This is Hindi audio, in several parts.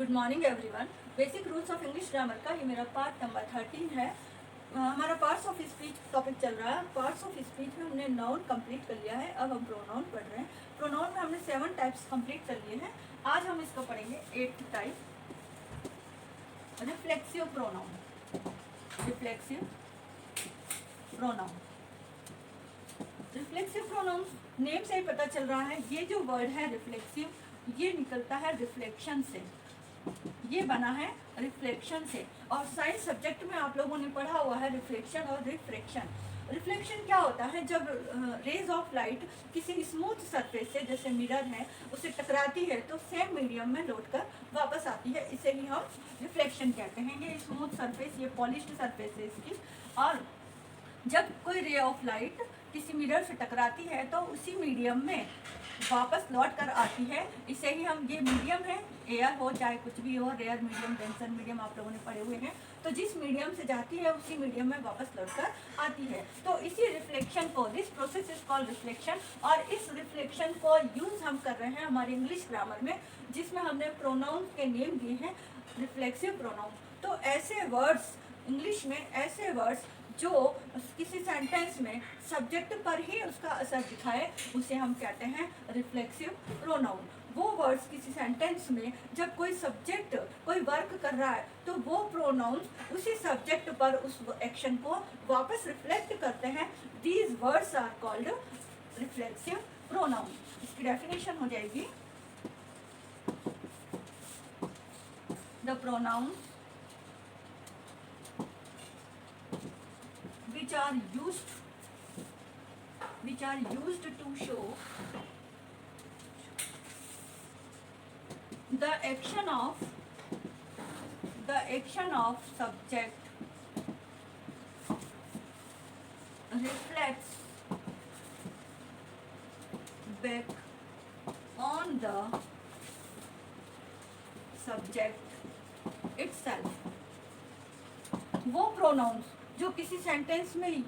Good morning everyone. Basic rules of English grammar का ये मेरा पार्ट नंबर 13 है। हमारा पार्ट्स ऑफ स्पीच टॉपिक चल रहा है। पार्ट्स ऑफ स्पीच में हमने नाउन कंप्लीट कर लिया है, अब हम प्रोनाउन पढ़ रहे हैं। प्रोनाउन में हमने 7 टाइप्स कंप्लीट कर लिए हैं। आज हम इसको पढ़ेंगे 8th type, reflexive pronoun. Reflexive pronoun, reflexive pronoun name से ही पता चल रहा है। ये जो वर्ड है रिफ्लेक्सिव, ये निकलता है रिफ्लेक्शन से, ये बना है रिफ्लेक्शन से। और साइंस सब्जेक्ट में आप लोगों ने पढ़ा हुआ है रिफ्लेक्शन और रिफ्रैक्शन। रिफ्लेक्शन क्या होता है? जब रेज ऑफ लाइट किसी स्मूथ सरफेस से, जैसे मिरर है, उससे टकराती है तो सेम मीडियम में लौट कर वापस आती है, इसे ही हम रिफ्लेक्शन कहते हैं। ये स्मूथ सरफेस, ये पॉलिश्ड सरफेस है इसकी। और जब कोई रे ऑफ लाइट किसी मिरर से टकराती है तो उसी मीडियम में वापस लौट कर आती है, इसे ही हम, ये मीडियम है, एयर हो चाहे कुछ भी हो, रेयर मीडियम, डेंसर मीडियम आप लोगों ने पढ़े हुए हैं। तो जिस मीडियम से जाती है उसी मीडियम में वापस लौट कर आती है। तो इसी रिफ्लेक्शन को, this process is called reflection. और इस रिफ्लेक्शन को यूज हम कर रहे हैं हमारे इंग्लिश ग्रामर में, जिसमें हमने प्रोनाउन के नेम दिए हैं रिफ्लेक्सिव प्रोनाउन। तो ऐसे वर्ड्स इंग्लिश में, ऐसे वर्ड्स जो किसी सेंटेंस में सब्जेक्ट पर ही उसका असर दिखाए, उसे हम कहते हैं रिफ्लेक्सिव प्रोनाउन। वो वर्ड्स किसी सेंटेंस में जब कोई सब्जेक्ट कोई वर्क कर रहा है तो वो प्रोनाउंस उसी सब्जेक्ट पर उस एक्शन को वापस रिफ्लेक्ट करते हैं। These words are called reflexive pronoun. इसकी डेफिनेशन हो जाएगी, the pronoun which are used to show the action of subject reflects back on the subject itself। वो प्रोनाउंस जो किसी सेंटेंस में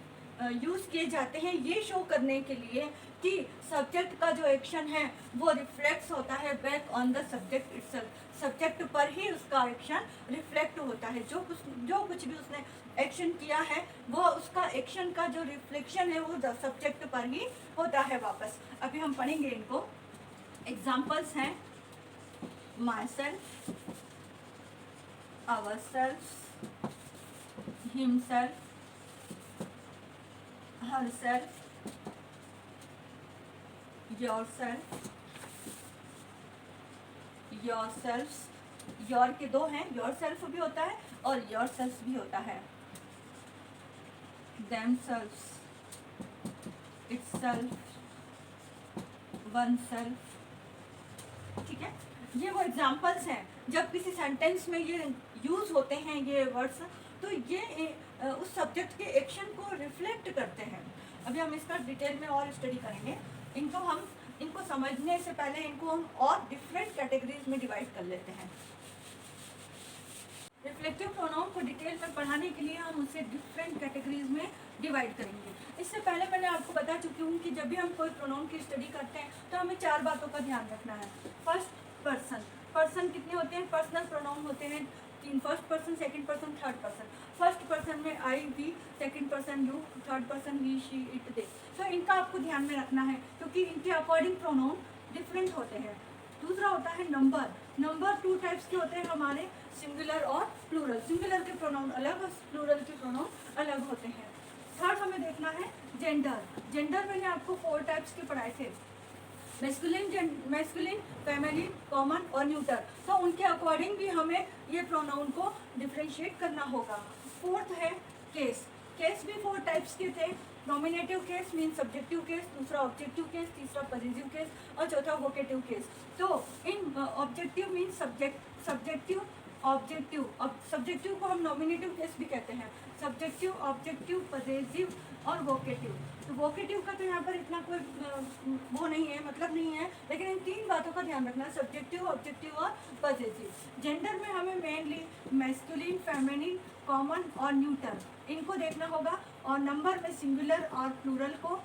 यूज किए जाते हैं ये शो करने के लिए कि सब्जेक्ट का जो एक्शन है वो रिफ्लेक्ट होता है back on the subject itself. Subject पर ही उसका एक्शन रिफ्लेक्ट होता है। जो कुछ भी उसने एक्शन किया है वो उसका एक्शन का जो रिफ्लेक्शन है वो सब्जेक्ट पर ही होता है वापस। अभी हम पढ़ेंगे इनको। एग्जाम्पल्स हैं myself, ourself, himself, herself, yourself, yourselves। Your के दो हैं, yourself भी होता है और yourselves भी होता है। themselves, itself, oneself। ठीक है, ये वो एग्जाम्पल्स हैं जब किसी सेंटेंस में ये यूज होते हैं ये वर्ड्स, तो ये उस सब्जेक्ट के एक्शन को रिफ्लेक्ट करते हैं। अभी हम इसका डिटेल में और स्टडी करेंगे। इनको समझने से पहले इनको हम और डिफरेंट कैटेगरीज में डिवाइड कर लेते हैं। रिफ्लेक्टिव प्रोनाउन को डिटेल में पढ़ाने के लिए हम उसे डिफरेंट कैटेगरीज में डिवाइड करेंगे। इससे पहले मैंने आपको बता चुकी हूँ कि जब भी हम कोई प्रोनाउन की स्टडी करते हैं तो हमें 4 बातों का ध्यान रखना है। फर्स्ट पर्सन, पर्सन कितने होते हैं? पर्सनल प्रोनाउन होते हैं 3, first person, second person, third person. First person में I, we, second person you, third person he, she, it, they. तो इनका आपको ध्यान में रखना है क्योंकि इनके अकॉर्डिंग प्रोनाउन डिफरेंट होते हैं। दूसरा होता है नंबर। नंबर 2 टाइप्स के होते हैं हमारे, सिंगुलर और प्लूरल। सिंगुलर के प्रोनाउन अलग और प्लूरल के प्रोनाउन अलग होते हैं। थर्ड हमें देखना है जेंडर। जेंडर मैंने आपको 4 टाइप्स के पढ़ाए थे, मैस्कुलिन, फेमिनिन, कॉमन और न्यूटर। तो उनके अकॉर्डिंग भी हमें ये प्रोनाउन को डिफरेंशिएट करना होगा। फोर्थ है केस। केस भी 4 टाइप्स के थे। Nominative case mean subjective case, दूसरा ऑब्जेक्टिव केस, तीसरा पॉजिटिव केस और चौथा वोकेटिव केस। तो इन ऑब्जेक्टिव मीन सब्जेक्टिव, सब्जेक्टिव को हम नॉमिनेटिव केस भी कहते हैं। सब्जेक्टिव, ऑब्जेक्टिव, पॉजिटिव और वोकेटिव। तो वोकेटिव का तो यहाँ पर इतना कोई वो नहीं है, मतलब नहीं है, लेकिन इन 3 बातों का ध्यान रखना, सब्जेक्टिव, ऑब्जेक्टिव और पॉजिटिव। जेंडर में हमें मेनली मैस्कुलिन, फेमिनिन, कॉमन और न्यूटर, इनको देखना होगा। और नंबर में सिंगुलर और प्लूरल को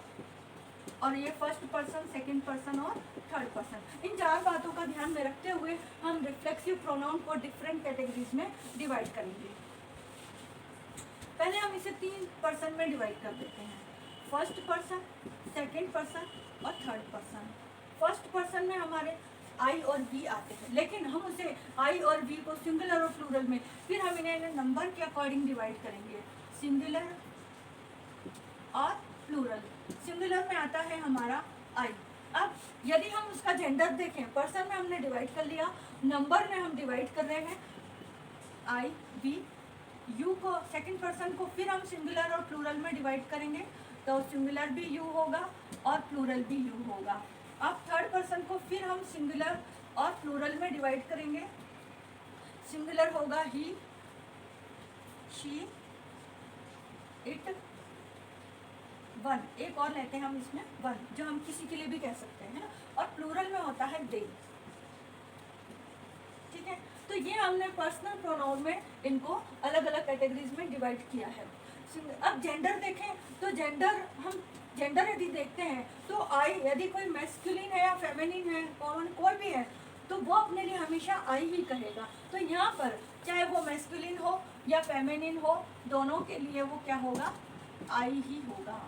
और ये फर्स्ट पर्सन, सेकंड पर्सन और थर्ड पर्सन। इन 4 बातों का ध्यान में रखते हुए हम रिफ्लेक्सिव प्रोनाउन को डिफरेंट कैटेगरीज में डिवाइड करेंगे। पहले हम इसे 3 पर्सन में डिवाइड कर देते हैं, फर्स्ट पर्सन, सेकंड पर्सन और थर्ड पर्सन। फर्स्ट पर्सन में हमारे आई और वी आते हैं, लेकिन हम उसे आई और वी को सिंगुलर और प्लूरल में फिर हम इन्हें नंबर के अकॉर्डिंग डिवाइड करेंगे, सिंगुलर और प्लूरल। सिंगुलर में आता है हमारा आई। अब यदि हम उसका जेंडर देखें, पर्सन में हमने डिवाइड कर लिया, नंबर में हम डिवाइड कर रहे हैं आई वी। यू को, सेकंड पर्सन को फिर हम सिंगुलर और प्लूरल में डिवाइड करेंगे, तो सिंगुलर भी यू होगा और प्लूरल भी यू होगा। अब थर्ड पर्सन को फिर हम सिंगुलर और प्लूरल में डिवाइड करेंगे, सिंगुलर होगा ही, शी, इट, वन। एक और लेते हैं हम इसमें वन, जो हम किसी के लिए भी कह सकते हैं ना, और प्लूरल में होता है दे। ठीक है, तो ये हमने पर्सनल प्रोनाउन में इनको अलग अलग कैटेगरीज में डिवाइड किया है। अब जेंडर देखें तो जेंडर यदि देखते हैं तो आई, यदि कोई मैस्कुलिन है या फेमिनिन है, कॉमन कोई भी है, तो वो अपने लिए हमेशा आई ही कहेगा। तो यहाँ पर चाहे वो मैस्कुलिन हो या फेमिनिन हो, दोनों के लिए वो क्या होगा, आई ही होगा,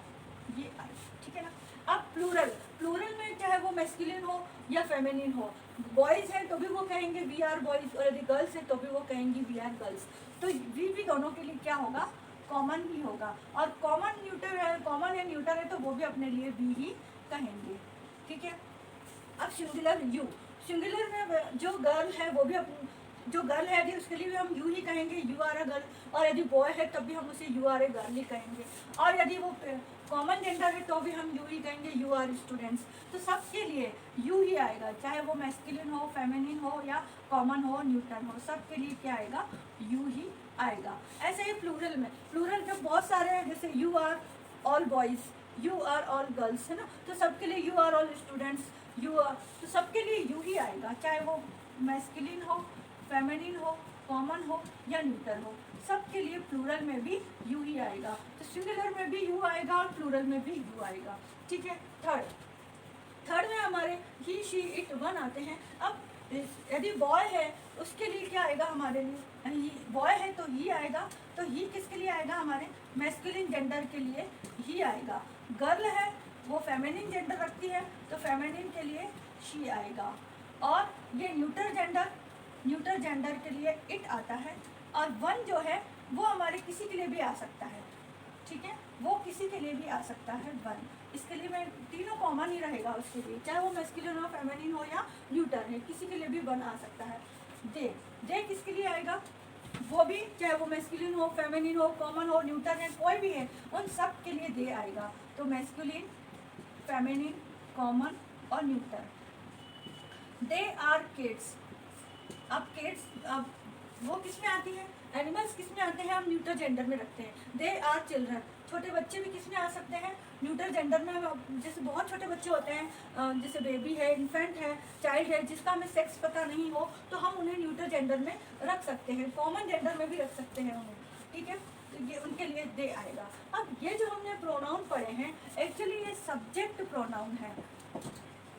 ये आई। ठीक है ना। अब प्लूरल में चाहे वो मैस्कुलिन हो या फेमिनिन हो, बॉयज हैं तो भी वो कहेंगे वी आर बॉयज, और यदि गर्ल्स हैं तो भी वो कहेंगी वी आर गर्ल्स। तो वी भी दोनों के लिए क्या होगा, कॉमन ही होगा। और कॉमन न्यूटर है, कॉमन या न्यूटर है, तो वो भी अपने लिए वी ही कहेंगे। ठीक है। अब सिंगुलर यू, सिंगुलर में जो गर्ल है वो भी जो गर्ल है यदि उसके लिए भी हम यू ही कहेंगे, यू आर अ गर्ल, और यदि बॉय है तब भी हम उसे यू आर ए गर्ल ही कहेंगे। और यदि वो कॉमन जेंडर है तो भी हम यू ही कहेंगे, यू आर स्टूडेंट्स। तो सबके लिए यू ही आएगा, चाहे वो मैस्कुलिन हो, फेमिनिन हो या कॉमन हो, न्यूट्रल हो, सबके लिए क्या आएगा, यू ही आएगा। ऐसे ही प्लूरल में, प्लूरल जो बहुत सारे हैं, जैसे you are all boys, you are all girls, है ना, तो सबके लिए you are all students, you are, तो सबके लिए यू ही आएगा, चाहे वो मैस्कुलिन हो, फेमिनिन हो, कॉमन हो या न्यूट्रल हो, सबके लिए प्लूरल में भी यू ही आएगा। तो सिंगुलर में भी यू आएगा और प्लूरल में भी यू आएगा। ठीक है। थर्ड में हमारे ही, शी, इट, वन आते हैं। अब यदि बॉय है उसके लिए क्या आएगा, हमारे लिए बॉय है तो ही आएगा, तो ही किसके लिए आएगा, हमारे मैस्कुलिन जेंडर के लिए ही आएगा। गर्ल है वो फेमिनिन जेंडर रखती है तो फेमिनिन के लिए शी आएगा। और ये न्यूट्रल जेंडर के लिए इट आता है। और वन जो है वो हमारे किसी के लिए भी आ सकता है। ठीक है, वो किसी के लिए भी आ सकता है वन। इसके लिए मैं तीनों कॉमन ही रहेगा उसके लिए, चाहे वो मैस्कुलिन हो, फेमिनिन हो या न्यूट्रल है, किसी के लिए भी वन आ सकता है। दे किसके लिए आएगा, वो भी चाहे वो मैस्कुलिन हो, फेमिनिन हो, कॉमन हो, न्यूट्रल है, कोई भी है, उन सब के लिए दे आएगा। तो मैस्कुलिन, फेमिनिन, कॉमन और न्यूट्रल। They are kids. अब किड्स, अब वो किस में आती है, एनिमल्स किस में आते हैं, हम न्यूट्रल जेंडर में रखते हैं। दे आर चिल्ड्रन, छोटे बच्चे भी किस में आ सकते हैं, न्यूट्रल जेंडर में। जैसे बहुत छोटे बच्चे होते हैं, जैसे बेबी है, इन्फेंट है, चाइल्ड है, जिसका हमें सेक्स पता नहीं हो, तो हम उन्हें न्यूट्रल जेंडर में रख सकते हैं, कॉमन जेंडर में भी रख सकते हैं उन्हें। ठीक है, तो ये उनके लिए दे आएगा। अब ये जो हमने प्रोनाउन पढ़े हैं, एक्चुअली ये सब्जेक्ट प्रोनाउन है।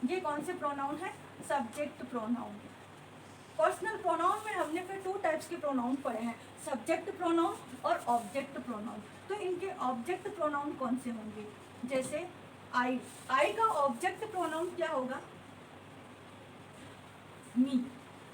ये कौन से प्रोनाउन है, सब्जेक्ट प्रोनाउन। पर्सनल प्रोनाउन में हमने फिर 2 टाइप्स के प्रोनाउन पढ़े हैं, सब्जेक्ट प्रोनाउन और ऑब्जेक्ट प्रोनाउन। तो इनके ऑब्जेक्ट प्रोनाउन कौन से होंगे, जैसे आई का ऑब्जेक्ट प्रोनाउन क्या होगा, मी।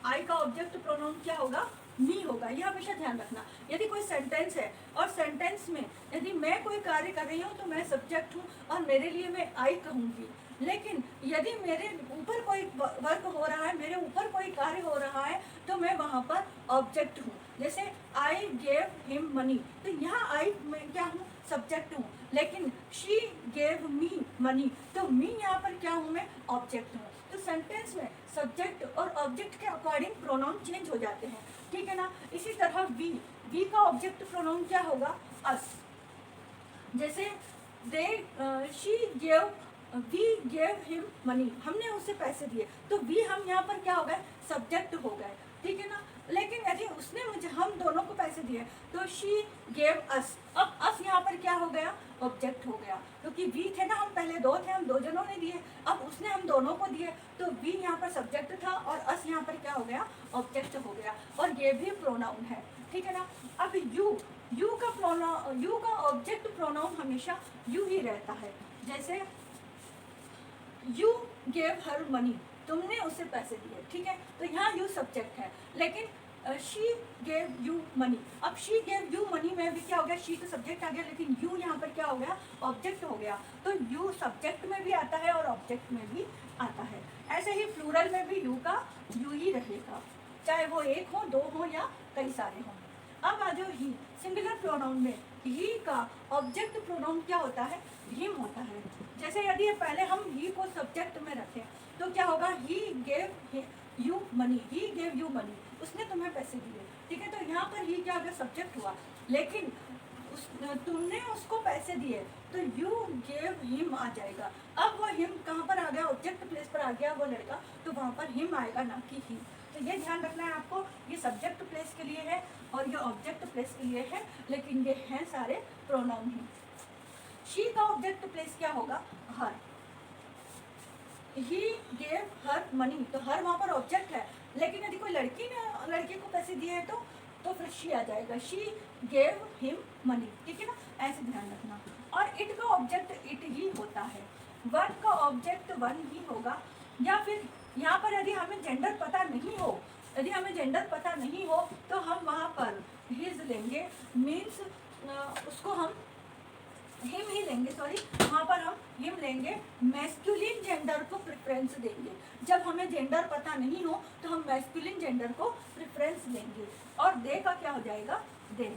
आई का ऑब्जेक्ट प्रोनाउन क्या होगा, मी होगा। यह हमेशा ध्यान रखना। यदि कोई सेंटेंस है और सेंटेंस में यदि मैं कोई कार्य कर रही हूँ तो मैं सब्जेक्ट हूँ और मेरे लिए मैं आई कहूँगी। लेकिन यदि मेरे ऊपर कोई वर्क हो रहा है, मेरे ऊपर कोई कार्य हो रहा है, तो मैं वहाँ पर ऑब्जेक्ट हूँ। जैसे आई गेव हिम मनी, तो यहाँ आई मैं क्या हूँ, सब्जेक्ट हूँ। लेकिन शी गेव मी मनी, तो मी यहाँ पर क्या हूँ, मैं ऑब्जेक्ट हूँ। तो सेंटेंस में सब्जेक्ट और ऑब्जेक्ट के अकॉर्डिंग प्रोनाउन चेंज हो जाते हैं। ठीक है ना। इसी तरह वी का ऑब्जेक्ट प्रोनाउन क्या होगा, अस। जैसे वी गेव हिम मनी, हमने उसे पैसे दिए, तो वी हम यहाँ पर क्या हो गए, सब्जेक्ट हो गए। ठीक है ना। लेकिन यदि उसने हम दोनों को पैसे दिए तो शी गेव अस। अब अब यहाँ पर क्या हो गया, ऑब्जेक्ट हो गया, क्योंकि वी थे ना, हम पहले दो थे, हम दो जनों ने दिए, अब उसने हम दोनों को दिए, तो वी यहाँ पर सब्जेक्ट था और अस यहाँ पर क्या हो गया, ऑब्जेक्ट हो गया, और ये भी प्रोनाउन है, ठीक है ना। अब यू का ऑब्जेक्ट प्रोनाउन हमेशा यू ही रहता है। जैसे यू गेव हर मनी, तुमने उसे पैसे दिए, ठीक है, तो यहाँ यू सब्जेक्ट है, लेकिन शी गेव यू मनी, अब शी गेव यू मनी में भी क्या हो गया, शी तो सब्जेक्ट आ गया, लेकिन यू यहाँ पर क्या हो गया, ऑब्जेक्ट हो गया, तो यू सब्जेक्ट में भी आता है और ऑब्जेक्ट में भी आता है। ऐसे ही प्लूरल में भी यू का यू ही रहेगा, चाहे वो एक हो, दो हो या कई सारे हों। अब आ जाओ ही, सिंगुलर प्रोनाउन में ही का ऑब्जेक्ट प्रोनाउन क्या होता है, हिम होता है। जैसे यदि पहले हम ही को सब्जेक्ट में रखें तो क्या होगा, he gave you money, he gave you money, उसने तुम्हें पैसे दिए, ठीक है, तो यहाँ पर ही क्या होगा, सब्जेक्ट हुआ, लेकिन तुमने उसको पैसे दिए तो यू गेव हिम आ जाएगा। अब वो हिम कहाँ पर आ गया, ऑब्जेक्ट प्लेस पर आ गया वो लड़का, तो वहाँ पर हिम आएगा, ना कि ही। तो ये ध्यान रखना है आपको, ये सब्जेक्ट प्लेस के लिए है और ये ऑब्जेक्ट प्लेस के लिए है, लेकिन ये हैं सारे प्रोनाउन हैं। शी का ऑब्जेक्ट प्लेस क्या होगा, हर। ही गेव हर मनी, तो हर वहाँ पर ऑब्जेक्ट है, लेकिन यदि कोई लड़की ने लड़के को पैसे दिए हैं तो फिर शी आ जाएगा, शी गेव हिम मनी, ठीक है ना, ऐसे ध्यान रखना। और इट का ऑब्जेक्ट इट ही होता है, वन का ऑब्जेक्ट वन ही होगा, या फिर यहाँ पर यदि हमें जेंडर पता नहीं हो, यदि हमें जेंडर पता नहीं हो तो हम वहाँ पर हिज लेंगे, मीन्स उसको हम हिम ही लेंगे, सॉरी, वहाँ पर हम हिम लेंगे, मैस्कुलिन जेंडर को प्रेफरेंस देंगे। जब हमें जेंडर पता नहीं हो तो हम मैस्कुलिन जेंडर को प्रेफरेंस देंगे, और दे का क्या हो जाएगा, देम।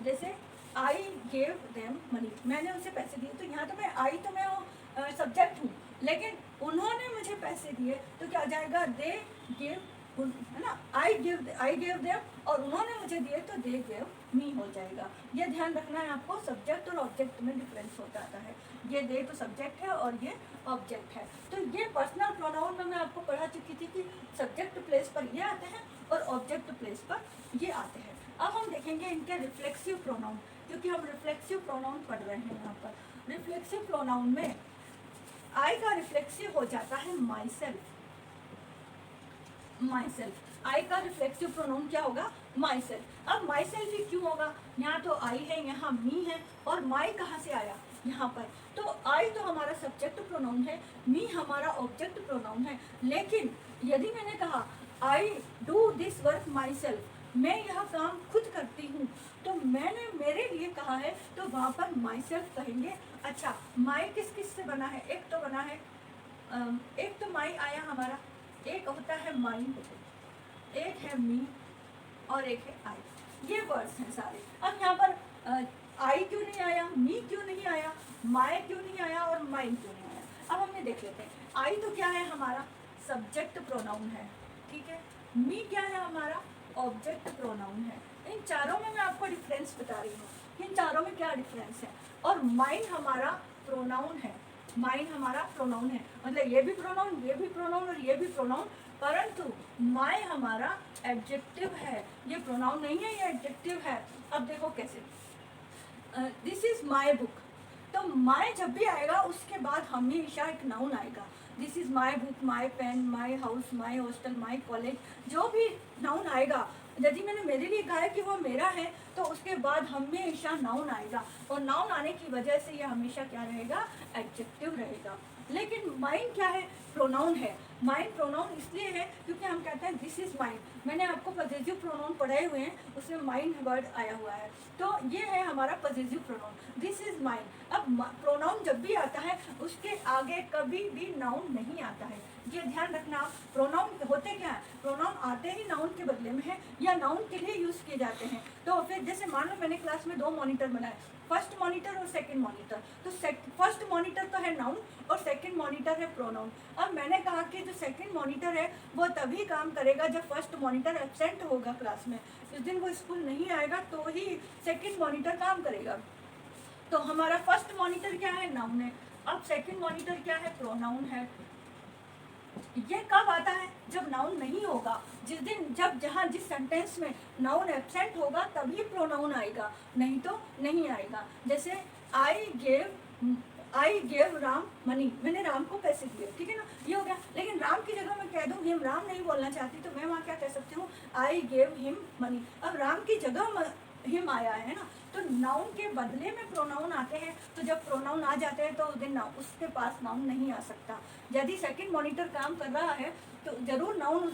जैसे आई गेव देम मनी, मैंने उसे पैसे दिए, तो यहाँ तो मैं आई तो मैं सब्जेक्ट हूँ, लेकिन उन्होंने मुझे पैसे दिए तो क्या हो जाएगा, दे गेव, है ना, आई गेव देम, और उन्होंने मुझे दिए तो दे गेव मी हो जाएगा। ये ध्यान रखना है आपको, सब्जेक्ट और ऑब्जेक्ट में डिफरेंस हो जाता है, ये दे तो सब्जेक्ट है और ये ऑब्जेक्ट है। तो ये पर्सनल प्रोनाउन में मैं आपको पढ़ा चुकी थी कि सब्जेक्ट प्लेस पर ये आते हैं और ऑब्जेक्ट प्लेस पर ये आते हैं। अब हम देखेंगे इनके रिफ्लेक्सिव प्रोनाउन, क्योंकि हम रिफ्लेक्सिव प्रोनाउन पढ़ रहे हैं यहाँ पर। रिफ्लेक्सिव प्रोनाउन में आई का रिफ्लेक्सिव हो जाता है माई सेल्फ, माई सेल्फ, आई का रिफ्लेक्सिव प्रोनाउन क्या होगा, माई सेल्फ। अब माई सेल्फ ही क्यों होगा, यहाँ तो आई है, यहाँ मी है, और माई कहाँ से आया, यहाँ पर, तो आई तो हमारा सब्जेक्ट प्रोनाउन है, मी हमारा ऑब्जेक्ट प्रोनाउन है, लेकिन यदि मैंने कहा I do this work my self, मैं यह काम खुद करती हूँ, तो मैंने मेरे लिए कहा है, तो वहाँ पर माई सेल्फ कहेंगे। अच्छा, माई किस किस से बना है, एक तो बना है, एक तो माई आया हमारा, एक होता है माई, एक है मी, और एक है आई, ये वर्ड्स हैं सारे। अब यहाँ पर आई क्यों नहीं आया, मी क्यों नहीं आया, माई क्यों नहीं आया, और माइन क्यों नहीं आया। अब हमें देख लेते हैं, आई तो क्या है हमारा, सब्जेक्ट प्रोनाउन है, ठीक है, मी क्या है हमारा, ऑब्जेक्ट प्रोनाउन है। इन चारों में मैं आपको डिफरेंस बता रही हूँ, इन चारों में क्या डिफरेंस है। और माइन हमारा प्रोनाउन है, माइन हमारा प्रोनाउन है, मतलब ये भी प्रोनाउन, ये भी प्रोनाउन और ये भी प्रोनाउन, परंतु माई हमारा एडजेक्टिव है, ये प्रोनाउन नहीं है, ये एडजेक्टिव है। अब देखो कैसे, दिस इज माई बुक, तो माई जब भी आएगा उसके बाद हमेशा एक नाउन आएगा, this is my book, my pen, my house, my hostel, my college, जो भी नाउन आएगा, यदि मैंने मेरे लिए कहा है कि वो मेरा है, तो उसके बाद हमेशा नाउन आएगा, और नाउन आने की वजह से ये हमेशा क्या रहेगा, एडजेक्टिव रहेगा। लेकिन माइन क्या है, प्रोनाउन है। माइन प्रोनाउन इसलिए है क्योंकि हम कहते हैं दिस इज माइन, मैंने आपको पॉजिटिव प्रोनाउन पढ़ाए हुए हैं, उसमें माइन वर्ड आया हुआ है, तो ये है हमारा positive pronoun, this is mine. अब प्रोनाउन जब भी आता है उसके आगे कभी भी नाउन नहीं आता है, ये ध्यान रखना। प्रोनाउन होते क्या है, प्रोनाउन आते ही नाउन के बदले में है या नाउन के लिए यूज़ किए जाते हैं। तो फिर जैसे मान लो मैंने क्लास में 2 मॉनिटर बनाए, फर्स्ट मॉनिटर और सेकंड मॉनिटर, तो फर्स्ट मॉनिटर तो है नाउन और सेकंड मॉनिटर है प्रोनाउन। अब मैंने कहा कि जो सेकंड मॉनिटर है वो तभी काम करेगा जब फर्स्ट मॉनिटर एब्सेंट होगा क्लास में, जिस दिन वो स्कूल नहीं आएगा तो ही सेकंड मॉनिटर काम करेगा। तो हमारा फर्स्ट मॉनिटर क्या है, नाउन है। अब सेकंड मॉनिटर क्या है, प्रोनाउन है। ये कब आता है? जब नाउन नहीं होगा, जिस दिन जब जहाँ जिस सेंटेंस में नाउन एब्सेंट होगा तभी प्रोनाउन आएगा, नहीं तो नहीं आएगा। जैसे आई गेव राम मनी, मैंने राम को पैसे दिए, ठीक है ना, ये हो गया। लेकिन राम की जगह मैं कह दूँ, ये राम नहीं बोलना चाहती तो मैं वहाँ क्या कह सकती हूँ, आई गेव हिम मनी। अब राम की जगह हिम आया है ना, तो नाउन के बदले में प्रोनाउन आते हैं। तो जब प्रोनाउन आ जाते हैं तो उस दिन उसके पास नाउन नहीं आ सकता। यदि सेकंड मॉनिटर काम कर रहा है तो जरूर नाउन,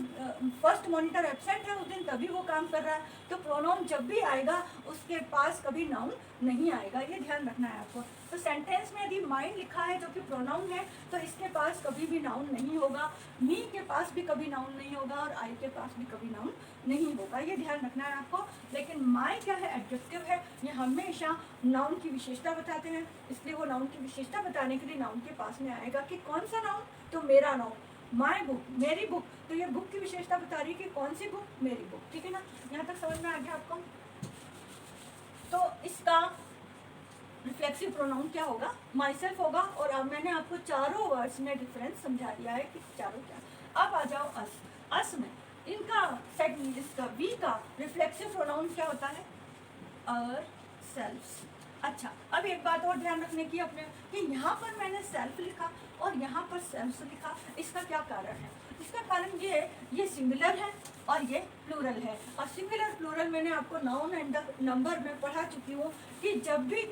फर्स्ट मॉनिटर एब्सेंट है उस दिन तभी वो काम कर रहा है, तो प्रोनाउन जब भी आएगा उसके पास कभी नाउन नहीं आएगा, ये ध्यान रखना है आपको। तो सेंटेंस में यदि माइंड लिखा है जो कि प्रोनाउन है तो इसके पास कभी भी नाउन नहीं होगा, मी के पास भी कभी नाउन नहीं होगा और आई के पास भी कभी नाउन नहीं होगा, ये ध्यान रखना है आपको। लेकिन माई क्या है, एडजेक्टिव है, ये हमेशा नाउन की विशेषता बताते हैं, इसलिए वो नाउन की विशेषता बताने के लिए नाउन के पास में आएगा कि कौन सा नाउन, तो मेरा नाउन, माई बुक, मेरी बुक, तो ये बुक की विशेषता बता रही है कि कौन सी बुक, मेरी बुक, ठीक है ना। यहाँ तक समझ में आ गया आपको। तो इसका रिफ्लेक्सिव प्रोनाउन क्या होगा, माई सेल्फ होगा। और अब मैंने आपको चारों वर्ड्स में डिफरेंस समझा दिया है कि चारों क्या। अब आ जाओ अस। अस में इनका सेकंड, इसका वी का रिफ्लेक्सिव प्रोनाउन क्या होता है, अर सेल्फ्स। अच्छा, अब एक बात और ध्यान रखने की अपने, कि यहाँ पर मैंने सेल्फ लिखा और यहाँ पर सेल्फ्स लिखा, इसका क्या कारण है? इसका कारण ये सिंगुलर है और ये प्लूरल है। और सिंगुलर प्लूरल मैंने आपको नाउन एंड नंबर में पढ़ा चुकी हूँ कि जब भी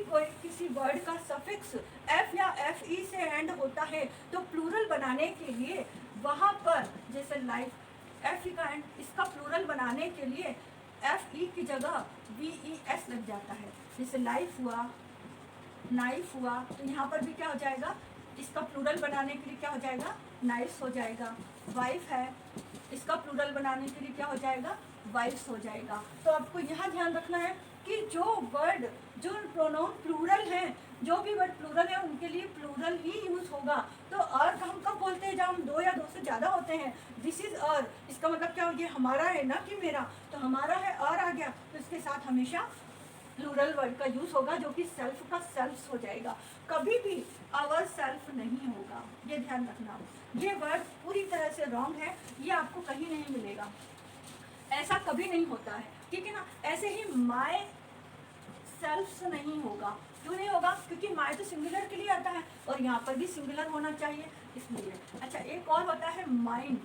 कोई किसी वर्ड का सफिक्स एफ या एफ ई से एंड होता है तो प्लूरल बनाने के लिए वहाँ पर, जैसे लाइफ, एफ ई का एंड, इसका प्लूरल बनाने के लिए एफ ई की जगह वी ई एस लग जाता है। जैसे लाइफ हुआ, नाइफ हुआ, तो यहाँ पर भी क्या हो जाएगा, इसका प्लूरल बनाने के लिए क्या हो जाएगा, नाइफ्स हो जाएगा। वाइफ है, इसका प्लूरल बनाने के लिए क्या हो जाएगा, वाइफ्स हो जाएगा। तो आपको यहाँ ध्यान रखना है कि जो वर्ड, जो प्रोनाउन प्लूरल हैं, जो भी वर्ड प्लूरल है उनके लिए प्लूरल ही यूज होगा। तो और हम कब बोलते हैं, जब हम दो या दो से ज़्यादा होते हैं, दिस इज और, इसका मतलब क्या हो गया, हमारा है ना कि मेरा, तो हमारा है और आ गया, तो इसके साथ हमेशा प्लूरल वर्ड का यूज होगा जो कि सेल्फ का सेल्फ्स हो जाएगा, कभी भी आवर सेल्फ नहीं होगा, ये ध्यान रखना। ये वर्ड पूरी तरह से रॉन्ग है, ये आपको कहीं नहीं मिलेगा, ऐसा कभी नहीं होता है, ठीक है ना। ऐसे ही माय सेल्फ्स नहीं होगा, क्यों नहीं होगा, क्योंकि माय तो सिंगुलर के लिए आता है और यहाँ पर भी सिंगुलर होना चाहिए, इसलिए। अच्छा, एक और होता है माइंड,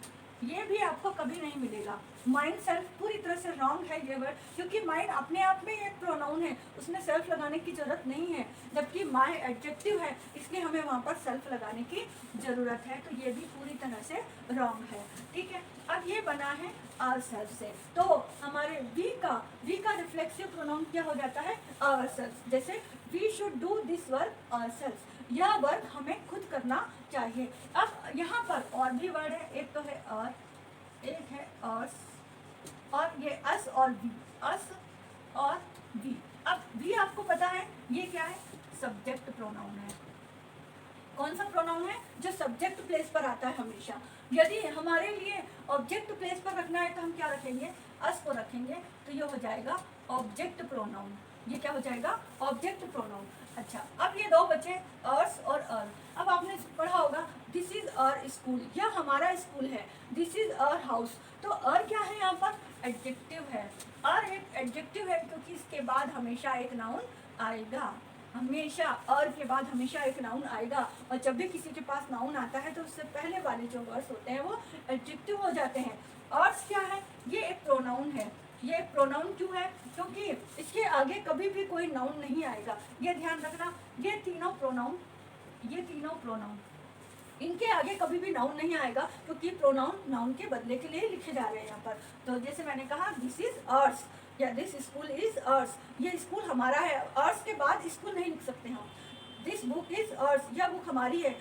ये भी आपको कभी नहीं मिलेगा। माइंड सेल्फ पूरी तरह से रॉन्ग है ये वर्ड, क्योंकि माइंड अपने आप में एक प्रोनाउन है, उसमें सेल्फ लगाने की जरूरत नहीं है, जबकि माय एडजेक्टिव है, इसलिए हमें वहाँ पर सेल्फ लगाने की जरूरत है, तो ये भी पूरी तरह से रॉन्ग है, ठीक है। अब ये बना है आवर सेल्फ से, तो हमारे वी का रिफ्लेक्सिव प्रोनाउन क्या हो जाता है, आवर सेल्फ। जैसे we should do this work ourself, यह वर्क हमें खुद करना चाहिए। अब यहाँ पर और भी वर्ड है, एक तो है और, एक है और ये अस और वी, अस और वी। अब वी आपको पता है ये क्या है, सब्जेक्ट प्रोनाउन है। कौन सा प्रोनाउन है, जो सब्जेक्ट प्लेस पर आता है हमेशा। यदि हमारे लिए ऑब्जेक्ट प्लेस पर रखना है तो हम क्या रखेंगे, अस को रखेंगे, तो ये हो जाएगा ऑब्जेक्ट प्रोनाउन, ये क्या हो जाएगा, ऑब्जेक्ट प्रोनाउन। अच्छा, अब ये दो बचे अर्स और अर। अब आपने पढ़ा होगा दिस इज अर स्कूल, यह हमारा स्कूल है, दिस इज अर हाउस, तो अर क्या है यहाँ पर, एडजेक्टिव है। अर एक एडजेक्टिव है क्योंकि इसके बाद हमेशा एक नाउन आएगा, हमेशा और के बाद हमेशा एक नाउन आएगा, और जब भी किसी के पास नाउन आता है तो उससे पहले वाले जो वर्ड्स होते हैं वो एडजेक्टिव हो जाते हैं। अर्स क्या है, ये एक प्रोनाउन है, ये एक प्रोनाउन क्यों है, क्योंकि इसके आगे कभी भी कोई नाउन नहीं आएगा, ये ध्यान रखना। ये तीनों प्रोनाउन इनके आगे कभी भी नाउन नहीं आएगा, क्योंकि प्रोनाउन नाउन के बदले के लिए लिखे जा रहे हैं यहाँ पर। तो जैसे मैंने कहा दिस इज अर्स या दिस स्कूल इज अर्स, ये स्कूल हमारा है, अर्स के बाद स्कूल नहीं लिख सकते हम। दिस बुक इज अर्स, यह बुक हमारी है,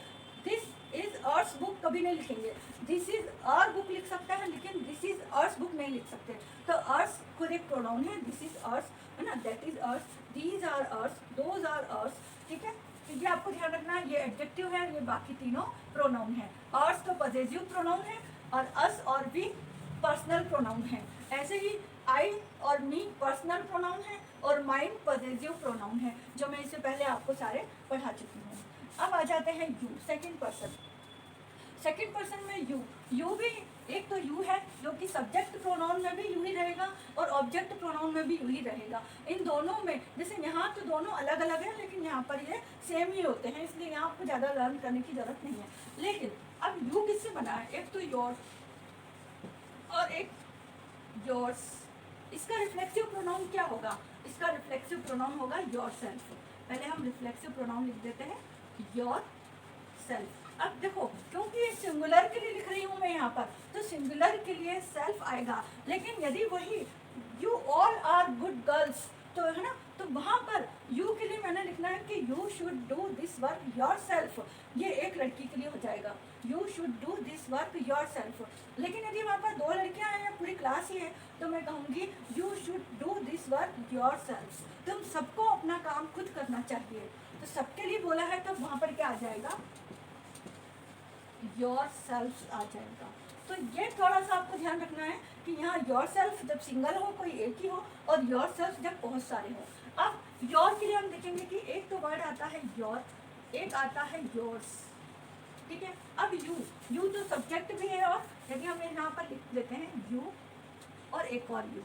दिस इज अर्स बुक कभी नहीं लिखेंगे, दिस इज आर बुक लिख सकते हैं लेकिन दिस इज अर्स बुक नहीं लिख सकते। तो अर्स खुद एक प्रोनाउन है, दिस इज अर्स है ना, that is ours, these are ours, those are ours, ठीक है। तो ये आपको ध्यान रखना है, ये एडजेक्टिव है, ये बाकी तीनों प्रोनाउन है। अर्स तो पॉसेसिव प्रोनाउन है और अस और वी पर्सनल प्रोनाउन है। ऐसे ही आई और मी पर्सनल प्रोनाउन है और माइंड पॉसेसिव प्रोनाउन है, जो मैं इससे पहले आपको सारे पढ़ा चुकी हूँ। अब आ जाते हैं you, second person. Second person में यू भी एक तो यू है जो कि सब्जेक्ट प्रोनाउन में भी यू ही रहेगा और ऑब्जेक्ट प्रोनाउन में भी यू ही रहेगा। इन दोनों में जैसे यहाँ तो दोनों अलग अलग है, लेकिन यहाँ पर ये सेम ही होते हैं, इसलिए यहाँ आपको ज़्यादा लर्न करने की ज़रूरत नहीं है। लेकिन अब यू किससे बना है, एक तो योर और एक योर्स। इसका रिफ्लेक्सिव प्रोनाउन क्या होगा, इसका रिफ्लेक्सिव प्रोनाउन होगा योर सेल्फ। पहले हम रिफ्लेक्सिव प्रोनाउन लिख देते हैं योर सेल्फ। अब देखो क्योंकि ये सिंगुलर के लिए लिख रही हूँ मैं यहाँ पर, तो सिंगुलर के लिए सेल्फ आएगा। लेकिन यदि वही you all are good girls तो है ना, तो वहाँ पर यू के लिए मैंने लिखना है कि you should do this work your self. ये एक लड़की के लिए हो जाएगा, you should do this work your self. लेकिन यदि वहाँ पर दो लड़कियाँ हैं या पूरी क्लास ही है तो मैं कहूँगी you should do this work your self. तुम सबको अपना काम खुद करना चाहिए। तो सबके लिए बोला है तो वहाँ पर क्या आ जाएगा, योर सेल्फ आ जाएगा। तो ये थोड़ा सा आपको ध्यान रखना है कि यहाँ योर सेल्फ जब सिंगल हो, कोई एक ही हो, और योर सेल्फ जब बहुत सारे हो। अब योर के लिए हम देखेंगे कि एक तो वर्ड आता है योर, एक आता है योर्स, ठीक है। अब यू तो सब्जेक्ट भी है, और यदि हम यहाँ पर लिख देते हैं यू और एक और यू,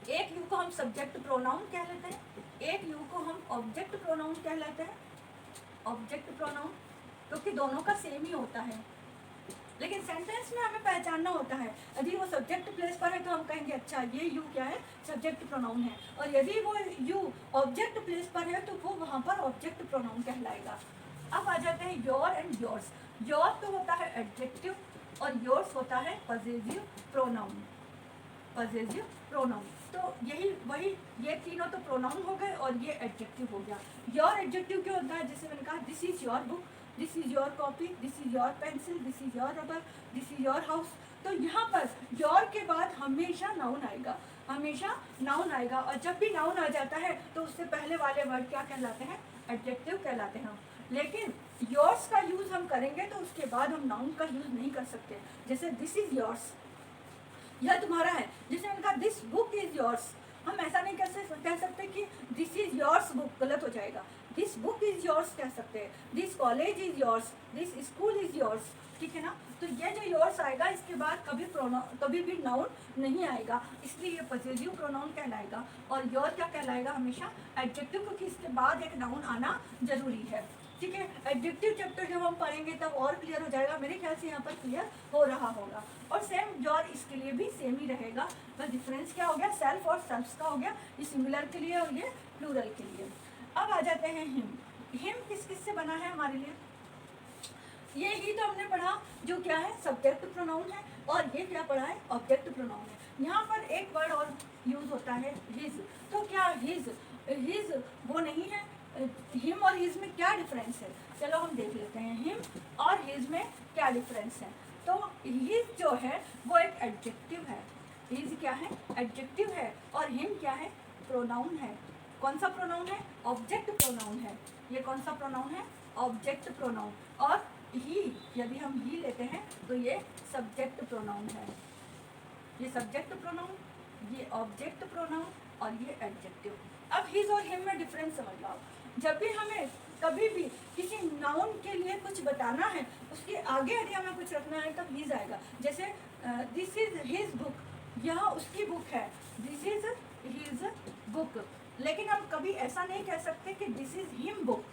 एक यू को हम सब्जेक्ट प्रोनाउन कह लेते हैं, एक यू को हम ऑब्जेक्ट प्रोनाउन कह लेते हैं, ऑब्जेक्ट प्रोनाउन, क्योंकि दोनों का सेम ही होता है। लेकिन सेंटेंस में हमें पहचानना होता है, यदि वो सब्जेक्ट प्लेस पर है तो हम कहेंगे अच्छा ये यू क्या है, सब्जेक्ट प्रोनाउन है, और यदि वो यू ऑब्जेक्ट प्लेस पर है तो वो वहाँ पर ऑब्जेक्ट प्रोनाउन कहलाएगा। अब आ जाते हैं योर एंड योर्स। योर तो होता है एडजेक्टिव और योर्स होता है पजेसिव प्रोनाउन, पजेसिव प्रोनाउन। तो यही वही ये तीनों तो प्रोनाउन हो गए और ये एडजेक्टिव हो गया। योर एडजेक्टिव क्या होता है, जैसे मैंने कहा this is your book, this is your copy, this is your pencil, this is your rubber, this is your house. तो यहाँ पर योर के बाद हमेशा नाउन आएगा, हमेशा नाउन आएगा, और जब भी नाउन आ जाता है तो उससे पहले वाले वर्ड क्या कहलाते हैं, एडजेक्टिव कहलाते हैं। लेकिन योर्स का यूज़ हम करेंगे तो उसके बाद हम नाउन का यूज़ नहीं कर सकते। जैसे दिस इज योर्स, यह तुम्हारा है, जैसे मैंने कहा दिस बुक इज योर्स, हम ऐसा नहीं कह सकते कि दिस इज योर्स बुक, गलत हो जाएगा। दिस बुक इज योर्स कह सकते हैं, this college is yours, this school is yours, ठीक है ना। तो ये जो योर्स आएगा इसके बाद कभी भी नाउन नहीं आएगा, इसलिए ये पजेसिव प्रोनाउन कहलाएगा। और योर क्या कहलाएगा, हमेशा एडजेक्टिव, क्योंकि इसके बाद एक नाउन आना जरूरी है, ठीक है। एडजेक्टिव चैप्टर जब हम पढ़ेंगे तब और क्लियर हो जाएगा, मेरे ख्याल से यहाँ पर क्लियर हो रहा होगा। और सेम योर इसके लिए भी सेम ही रहेगा, बस डिफरेंस क्या हो गया, सेल्फ और सेल्फ्स का हो गया, ये सिंगुलर के लिए और ये प्लूरल के लिए। अब आ जाते हैं हिम। हिम किस किस से बना है हमारे लिए, ये ही तो हमने पढ़ा जो क्या है सब्जेक्ट प्रोनाउन है, और ये क्या पढ़ा है ऑब्जेक्ट प्रोनाउन है। यहाँ पर एक वर्ड और यूज होता है हिज। तो क्या हिज वो नहीं है, हिम और हिज में क्या डिफरेंस है, चलो हम देख लेते हैं हिम और हिज में क्या डिफरेंस है। तो हिज जो है वो एक एडजेक्टिव है, हिज क्या है एडजेक्टिव है, और हिम क्या है प्रोनाउन है। कौन सा प्रोनाउन है, ऑब्जेक्ट प्रोनाउन है। ये कौन सा प्रोनाउन है, ऑब्जेक्ट प्रोनाउन। और ही, यदि हम ही लेते हैं तो ये सब्जेक्ट प्रोनाउन है, ये सब्जेक्ट प्रोनाउन, ये ऑब्जेक्ट प्रोनाउन और ये एडजेक्टिव। अब हिज और हिम में डिफरेंस समझ लो। जब भी हमें कभी भी किसी नाउन के लिए कुछ बताना है, उसके आगे यदि हमें कुछ रखना है तब हिज आएगा। जैसे दिस इज हिज बुक, यह उसकी बुक है, दिस इज हिज बुक। लेकिन हम कभी ऐसा नहीं कह सकते कि दिस इज हिम बुक।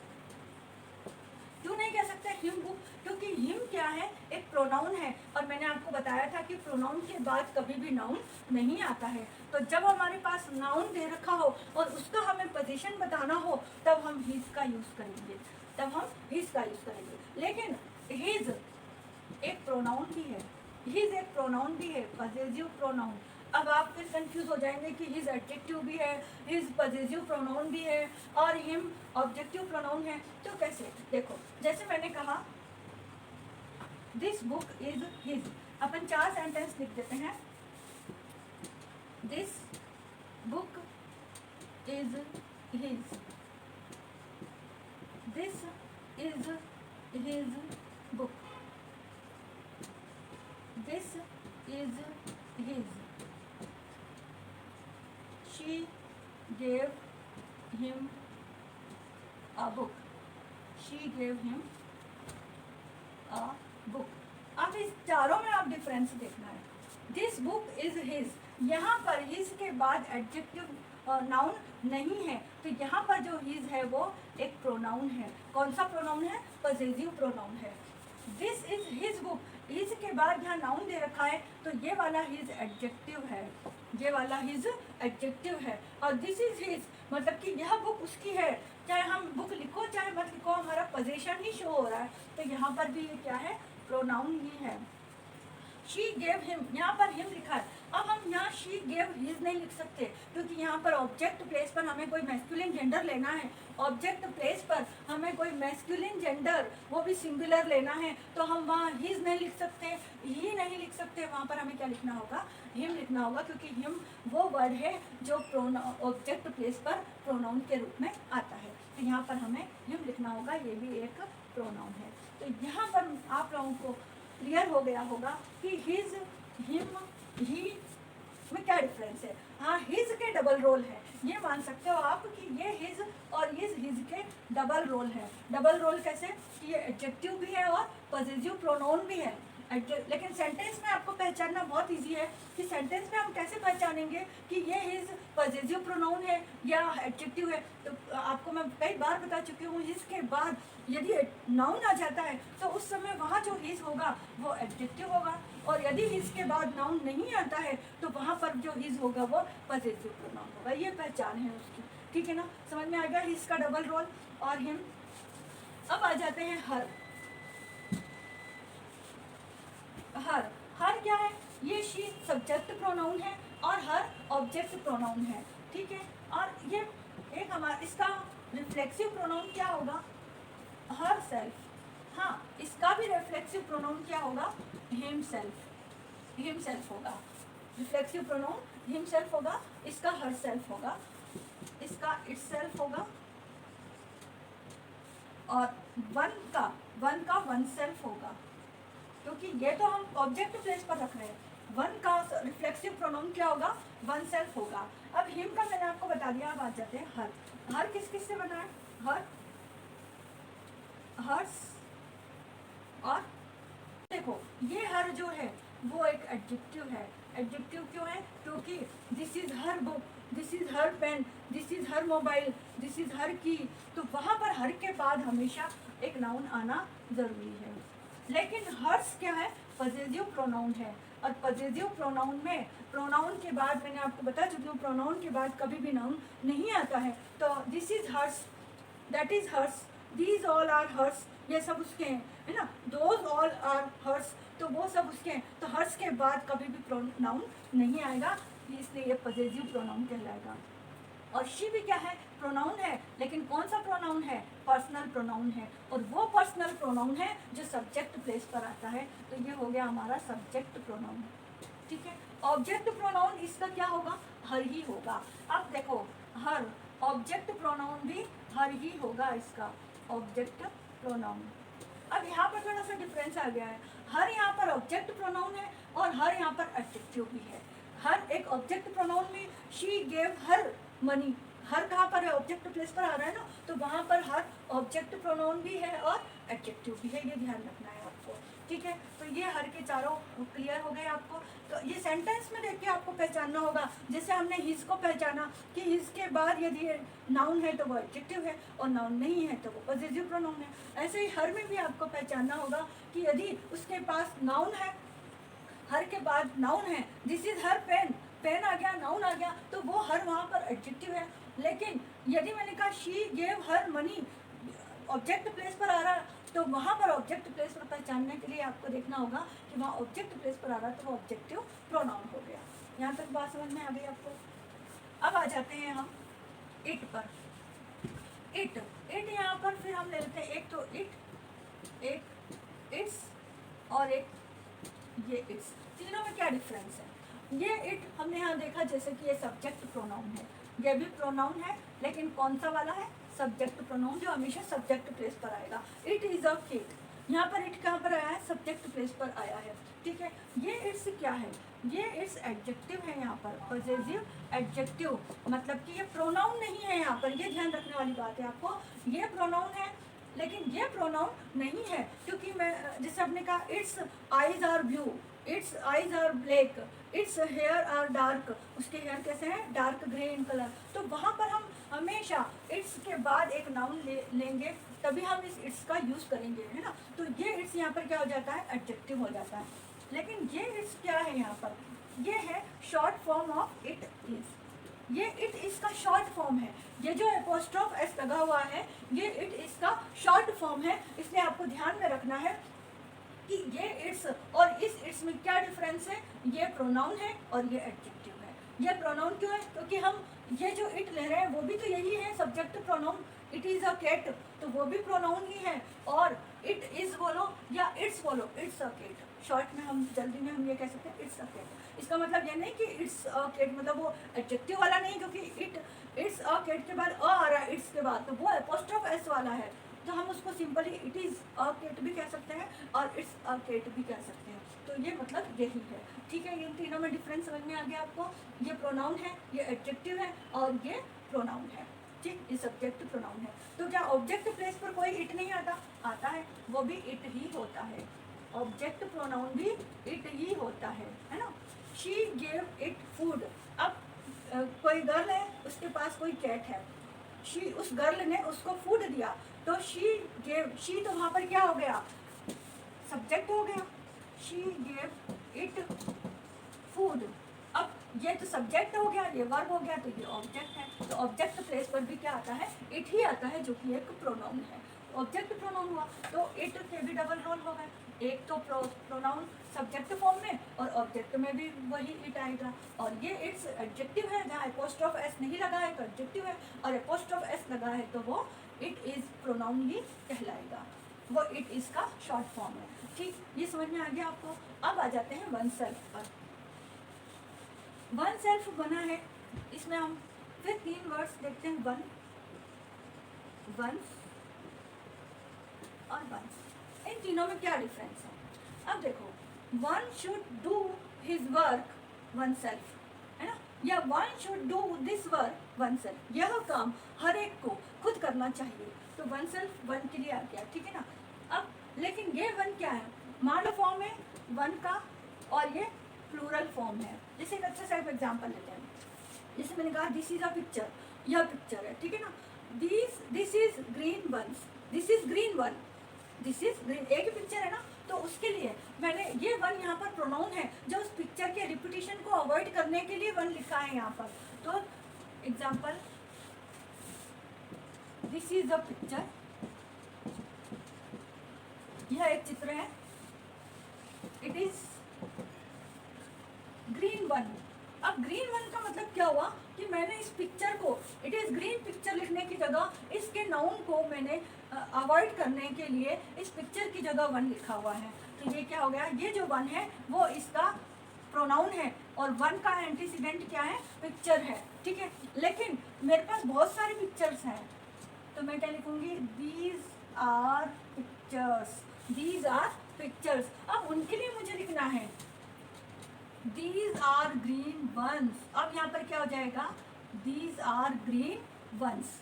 क्यों नहीं कह सकते हिम बुक, क्योंकि हिम क्या है एक प्रोनाउन है, और मैंने आपको बताया था कि प्रोनाउन के बाद कभी भी नाउन नहीं आता है। तो जब हमारे पास नाउन दे रखा हो और उसका हमें पोजीशन बताना हो तब हम हिज का यूज़ करेंगे, तब हम हिज का यूज़ करेंगे। लेकिन हिज एक प्रोनाउन भी है, हिज एक प्रोनाउन भी है, पजेसिव प्रोनाउन। अब आप फिर कंफ्यूज हो जाएंगे कि हिज एडजेक्टिव भी है, हिज पजेसिव प्रोनाउन भी है और हिम ऑब्जेक्टिव प्रोनाउन है। तो कैसे, देखो जैसे मैंने कहा this book is his, upon 4 sentence लिख देते हैं। This book is his, this is his book, this is his, she gave him a book, she gave him a book. अब इस चारों में आप डिफरेंस देखना है। दिस बुक इज हिज, यहाँ पर हिज के बाद एडजेक्टिव नाउन नहीं है, तो यहाँ पर जो हिज है वो एक प्रोनाउन है। कौन सा प्रोनाउन है? पॉसेसिव प्रोनाउन है। This is his book, his के बाद यहाँ नाउन दे रखा है, तो ये वाला हिज एडजेक्टिव है, ये वाला हिज एडजेक्टिव है। और दिस इज हिज मतलब कि यह बुक उसकी है, चाहे हम बुक लिखो चाहे मत लिखो, हमारा पोजीशन ही शो हो रहा है, तो यहाँ पर भी ये क्या है? प्रोनाउन ही है। शी गेव हिम, यहाँ पर हिम लिखा है। अब हम यहाँ शी गेव हिज नहीं लिख सकते, क्योंकि यहाँ पर ऑब्जेक्ट प्लेस पर हमें कोई मैस्कुलिन जेंडर लेना है। ऑब्जेक्ट प्लेस पर हमें कोई मैस्कुलिन जेंडर, वो भी सिंगुलर लेना है, तो हम वहाँ हिज नहीं लिख सकते, ही नहीं लिख सकते। वहाँ पर हमें क्या लिखना होगा? हिम लिखना होगा, क्योंकि हिम वो वर्ड है जो ऑब्जेक्ट प्लेस पर प्रोनाउन के रूप में आता है। तो यहाँ पर हमें हिम लिखना होगा, ये भी एक प्रोनाउन है। तो यहाँ पर आप लोगों को क्लियर हो गया होगा कि हिज, हिम, ही में क्या डिफरेंस है। हाँ, हिज के डबल रोल है, ये मान सकते हो आप कि ये हिज और हिज के डबल रोल है। डबल रोल कैसे? कि ये एडजेक्टिव भी है और पॉसेसिव प्रोनाउन भी है। लेकिन सेंटेंस में आपको पहचानना बहुत इजी है कि सेंटेंस में हम कैसे पहचानेंगे कि ये हिज पॉसेसिव प्रोनाउन है या एडजेक्टिव है। तो आपको मैं कई बार बता चुकी हूँ, हिज के बाद यदि नाउन आ जाता है तो उस समय वहाँ जो हिज होगा वो एडजेक्टिव होगा, और यदि हिज के बाद नाउन नहीं आता है तो वहाँ पर जो हिज होगा वो पॉसेसिव प्रोनाउन होगा। ये पहचान है उसकी, ठीक है ना? समझ में आ गया हिज का डबल रोल और हिम। अब आ जाते हैं हर। हर, हर क्या है? ये शी सब्जेक्ट प्रोनाउन है और हर ऑब्जेक्ट प्रोनाउन है, ठीक है। और ये एक हमारा इसका रिफ्लेक्सिव प्रोनाउन क्या होगा? Her self. हाँ, इसका भी रिफ्लेक्सिव प्रोनाउन क्या होगा? हिम सेल्फ, हिम सेल्फ होगा। रिफ्लेक्सिव प्रोनाउन हिम सेल्फ होगा, इसका हर सेल्फ होगा, इसका इट सेल्फ होगा, और वन का वन सेल्फ होगा, क्योंकि ये तो हम ऑब्जेक्ट प्लेस पर रख रहे हैं। वन का रिफ्लेक्सिव प्रोनाउन क्या होगा? वन सेल्फ होगा। अब हिम का मैंने आपको बता दिया। अब आ जाते हैं हर। हर किस किस से बना है? हर, हर्स और देखो, ये हर जो है वो एक एडजेक्टिव है। एडजेक्टिव क्यों है? क्योंकि this is her book, this is her pen, this is her mobile, this is her key, तो वहाँ पर हर के बाद हमेशा एक नाउन आना जरूरी है। लेकिन हर्स क्या है? पॉसेसिव प्रोनाउन है, और पॉसेसिव प्रोनाउन में प्रोनाउन के बाद मैंने आपको बता चुकी हूँ, प्रोनाउन के बाद कभी भी नाउन नहीं आता है। तो this is hers, that is hers, these all are hers, ये सब उसके हैं, है ना। दोज ऑल आर हर्स, तो वो सब उसके हैं। तो हर्स के बाद कभी भी प्रोनाउन नहीं आएगा, इसलिए ये पॉसेसिव प्रोनाउन कहलाएगा। और शी भी क्या है? प्रोनाउन है, लेकिन कौन सा प्रोनाउन है? पर्सनल प्रोनाउन है, और वो पर्सनल प्रोनाउन है जो सब्जेक्ट प्लेस पर आता है। तो ये हो गया हमारा सब्जेक्ट प्रोनाउन, ठीक है। ऑब्जेक्ट प्रोनाउन इसका क्या होगा? हर ही होगा। अब देखो, हर ऑब्जेक्ट प्रोनाउन भी हर ही होगा, इसका ऑब्जेक्ट प्रोनाउन। अब यहाँ पर थोड़ा सा डिफरेंस आ गया है। हर यहाँ पर ऑब्जेक्ट प्रोनाउन है और हर यहाँ पर एडजेक्टिव भी है। हर एक ऑब्जेक्ट प्रोनाउन में शी गेव हर मनी, हर कहाँ पर है? ऑब्जेक्ट प्लेस पर आ रहा है ना, तो वहाँ पर हर ऑब्जेक्ट प्रोनाउन भी है और एडजेक्टिव भी है, ये ध्यान रखना है आपको, ठीक है। तो ये हर के चारों क्लियर हो गए आपको। तो ये सेंटेंस में देख के आपको पहचानना होगा। जैसे हमने हिज को पहचाना कि हिज के बाद यदि नाउन है तो वो एडजेक्टिव है, और नाउन नहीं है तो वो पॉसेसिव प्रोनाउन है। ऐसे ही हर में भी आपको पहचानना होगा कि यदि उसके पास नाउन है, हर के बाद नाउन है, this is her pen, pen आ गया, नाउन आ गया, तो वो हर वहाँ पर एडजेक्टिव है। लेकिन यदि मैंने कहा she gave her money, object place पर आ रहा, तो वहाँ पर ऑब्जेक्ट प्लेस पर पहचानने के लिए आपको देखना होगा कि वहाँ ऑब्जेक्ट प्लेस पर आ रहा है, तो वो ऑब्जेक्टिव प्रोनाउन हो गया। यहाँ तक बात समझ में आ गई आपको। अब आ जाते हैं हम इट पर। इट, इट यहाँ पर फिर हम ले लेते हैं, एक तो इट, एक इट्स और एक ये इट्स। तीनों में क्या डिफरेंस है? ये इट हमने यहाँ देखा जैसे कि ये सब्जेक्ट प्रोनाउन है, ये भी प्रोनाउन है, लेकिन कौन सा वाला है? सब्जेक्ट प्रोनाउन, जो हमेशा सब्जेक्ट प्लेस पर आएगा। इट इज अ केक, यहाँ पर इट कहाँ पर आया है? सब्जेक्ट प्लेस पर आया है, ठीक है। ये इट्स क्या है? ये इट्स एडजेक्टिव है, यहाँ पर पॉसेसिव एडजेक्टिव, मतलब कि ये प्रोनाउन नहीं है यहाँ पर, ये ध्यान रखने वाली बात है आपको। ये प्रोनाउन है, लेकिन ये प्रोनाउन नहीं है, क्योंकि मैं जैसे आपने कहा its eyes are blue, its eyes are black, its hair are dark, उसके हेयर कैसे हैं, डार्क ग्रे इन कलर। तो वहाँ पर हम हमेशा इट्स के बाद एक नाउन लेंगे, तभी हम इस इट्स का यूज़ करेंगे, है ना। तो ये इट्स यहाँ पर क्या हो जाता है, एडजेक्टिव हो जाता है। लेकिन ये इट्स क्या है यहाँ पर, ये है short form of it is. ये इट इज का शॉर्ट फॉर्म है। ये जो एपोस्ट्रोफ एस लगा हुआ है, ये इट इज का शॉर्ट फॉर्म है। इसलिए आपको ध्यान में रखना है कि ये इट्स और इस इट्स में क्या डिफरेंस है। ये प्रोनाउन है और ये एडजेक्टिव है। ये प्रोनाउन क्यों है, क्योंकि हम ये जो इट ले रहे हैं वो भी तो यही है, subject pronoun. It is a cat, तो वो भी प्रोनाउन ही है। और इट इज बोलो या इट्स बोलो, इट्स अ कैट। शॉर्ट में हम जल्दी में हम ये कह सकते हैं इट्स अ कैट। इसका मतलब ये नहीं कि इट्स अ कैट मतलब वो एडजेक्टिव वाला नहीं, क्योंकि इट्स अ कैट के बाद अ आ रहा है इट्स के बाद, तो वो एपोस्ट्रोफ एस वाला है। तो हम उसको simply it is a cat भी कह सकते हैं और इट्स अ कैट भी कह सकते हैं। तो ये मतलब यही है, ठीक है। ये तीनों में डिफरेंस समझ में आ गया आपको। ये प्रोनाउन है, ये एडजेक्टिव है और ये प्रोनाउन है, ठीक। ये सब्जेक्ट प्रोनाउन है। तो क्या ऑब्जेक्ट प्लेस पर कोई इट नहीं आता, आता है, वो भी इट ही होता है। ऑब्जेक्ट प्रोनाउन भी इट ही होता है ना। She gave it food. अब कोई गर्ल है, उसके पास कोई कैट है, शी उस गर्ल ने उसको फूड दिया, तो शी गेव, शी तो वहाँ पर क्या हो गया, सब्जेक्ट हो गया। She gave it food. अब ये तो सब्जेक्ट हो गया, ये वर्ब हो गया, तो ये ऑब्जेक्ट है। तो ऑब्जेक्ट प्लेस पर भी क्या आता है, इट ही आता है, जो कि एक प्रोनाउन है। ऑब्जेक्ट प्रोनाउन हुआ तो इट के भी डबल रोल हो गए, एक तो प्रोनाउन सब्जेक्ट फॉर्म में और ऑब्जेक्ट में भी वही इट आएगा। और ये इट्स एडजेक्टिव है, जहाँ एपोस्ट्रोफ एस नहीं लगा है तो एडजेक्टिव है, और एपोस्ट्रोफ एस लगा है तो वो इट इज प्रोनाउन ही कहलाएगा। वो इट इज का शॉर्ट फॉर्म है, ठीक। ये समझ में आ गया आपको। अब आ जाते हैं वन सेल्फ पर। वन सेल्फ बना है, इसमें हम फिर 3 वर्ड्स देखते हैं, वन, वंस और वंस। इन तीनों में क्या डिफरेंस है। अब देखो, one should do his work one self, है ना, या one should do this work one self. यह काम हर एक को खुद करना चाहिए, तो वन सेल्फ वन के लिए आ गया, ठीक है ना। अब लेकिन ये वन क्या है, मॉडल फॉर्म है वन का और ये प्लूरल फॉर्म है। जैसे एक अच्छा सा एग्जाम्पल लेते हैं, जैसे मैंने कहा दिस इज अ पिक्चर, यह पिक्चर है, ठीक है ना। This is green ones, this is green one, this is green, एक ही पिक्चर है ना। तो उसके लिए मैंने ये वन यहाँ पर प्रोनाउन है, जो उस पिक्चर के रिपीटिशन को अवॉइड करने के लिए वन लिखा है यहाँ पर। तो example, this is a picture, यह एक चित्र है, इट इज ग्रीन वन। अब ग्रीन वन का मतलब क्या हुआ कि मैंने इस पिक्चर को, इट इज ग्रीन पिक्चर लिखने की जगह इसके नाउन को मैंने अवॉइड करने के लिए इस पिक्चर की जगह वन लिखा हुआ है। तो ये क्या हो गया, ये जो वन है वो इसका प्रोनाउन है और वन का एंटीसीडेंट क्या है, पिक्चर है, ठीक है। लेकिन मेरे पास बहुत सारे पिक्चर्स हैं, तो मैं क्या लिखूंगी, these are pictures, these are pictures. अब उनके लिए मुझे लिखना है These are green ones। अब यहाँ पर क्या हो जाएगा, These are green ones।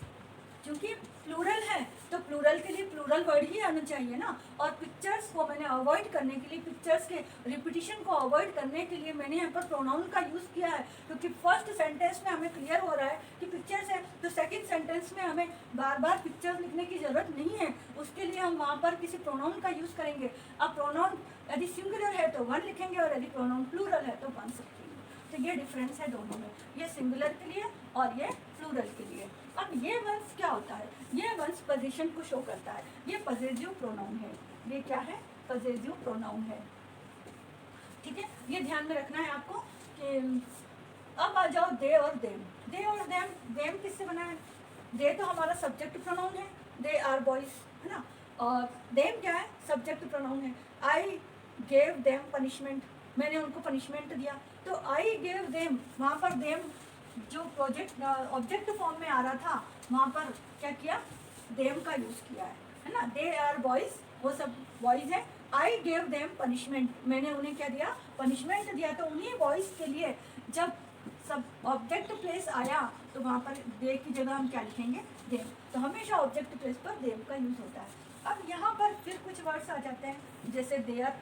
क्योंकि प्लूरल है तो प्लूरल के लिए प्लूरल वर्ड ही आना चाहिए ना। और पिक्चर्स को मैंने अवॉइड करने के लिए, पिक्चर्स के रिपीटिशन को अवॉइड करने के लिए मैंने यहाँ पर प्रोनाउन का यूज़ किया है। क्योंकि फर्स्ट सेंटेंस में हमें क्लियर हो रहा है कि पिक्चर्स है, तो सेकंड सेंटेंस में हमें बार बार पिक्चर्स लिखने की ज़रूरत नहीं है, उसके लिए हम वहाँ पर किसी प्रोनाउन का यूज़ करेंगे। अब प्रोनाउन यदि सिंगुलर है तो वन लिखेंगे और यदि प्रोनाउन प्लूरल है तो वन लिखेंगे। तो ये डिफरेंस है दोनों में, ये सिंगुलर के लिए और ये प्लूरल के लिए। अब ये वंस क्या होता है, ये वंस पोजीशन को शो करता है, ये पॉसेसिव प्रोनाउन है। ये क्या है, पॉसेसिव प्रोनाउन है, ठीक है। ये ध्यान में रखना है आपको कि अब आ जाओ दे और देम। दे और देम, देम किससे बना है, दे तो हमारा सब्जेक्ट प्रोनाउन है, दे आर बॉयज, है ना। और देम क्या है, सब्जेक्ट प्रोनाउन है। आई गेव देम पनिशमेंट, मैंने उनको पनिशमेंट दिया, तो आई गेव देम, वहाँ पर देम जो प्रोजेक्ट ऑब्जेक्ट फॉर्म में आ रहा था वहाँ पर क्या किया, देम का यूज़ किया है ना। दे आर बॉयज, वो सब बॉयज है। आई गेव देम पनिशमेंट, मैंने उन्हें क्या दिया, पनिशमेंट दिया। तो उन्हीं बॉयज के लिए जब सब ऑब्जेक्ट प्लेस आया तो वहाँ पर दे की जगह हम क्या लिखेंगे, देम। तो हमेशा ऑब्जेक्ट प्लेस पर देम का यूज होता है। अब यहाँ पर फिर कुछ वर्ड्स आ जाते हैं, जैसे देयर।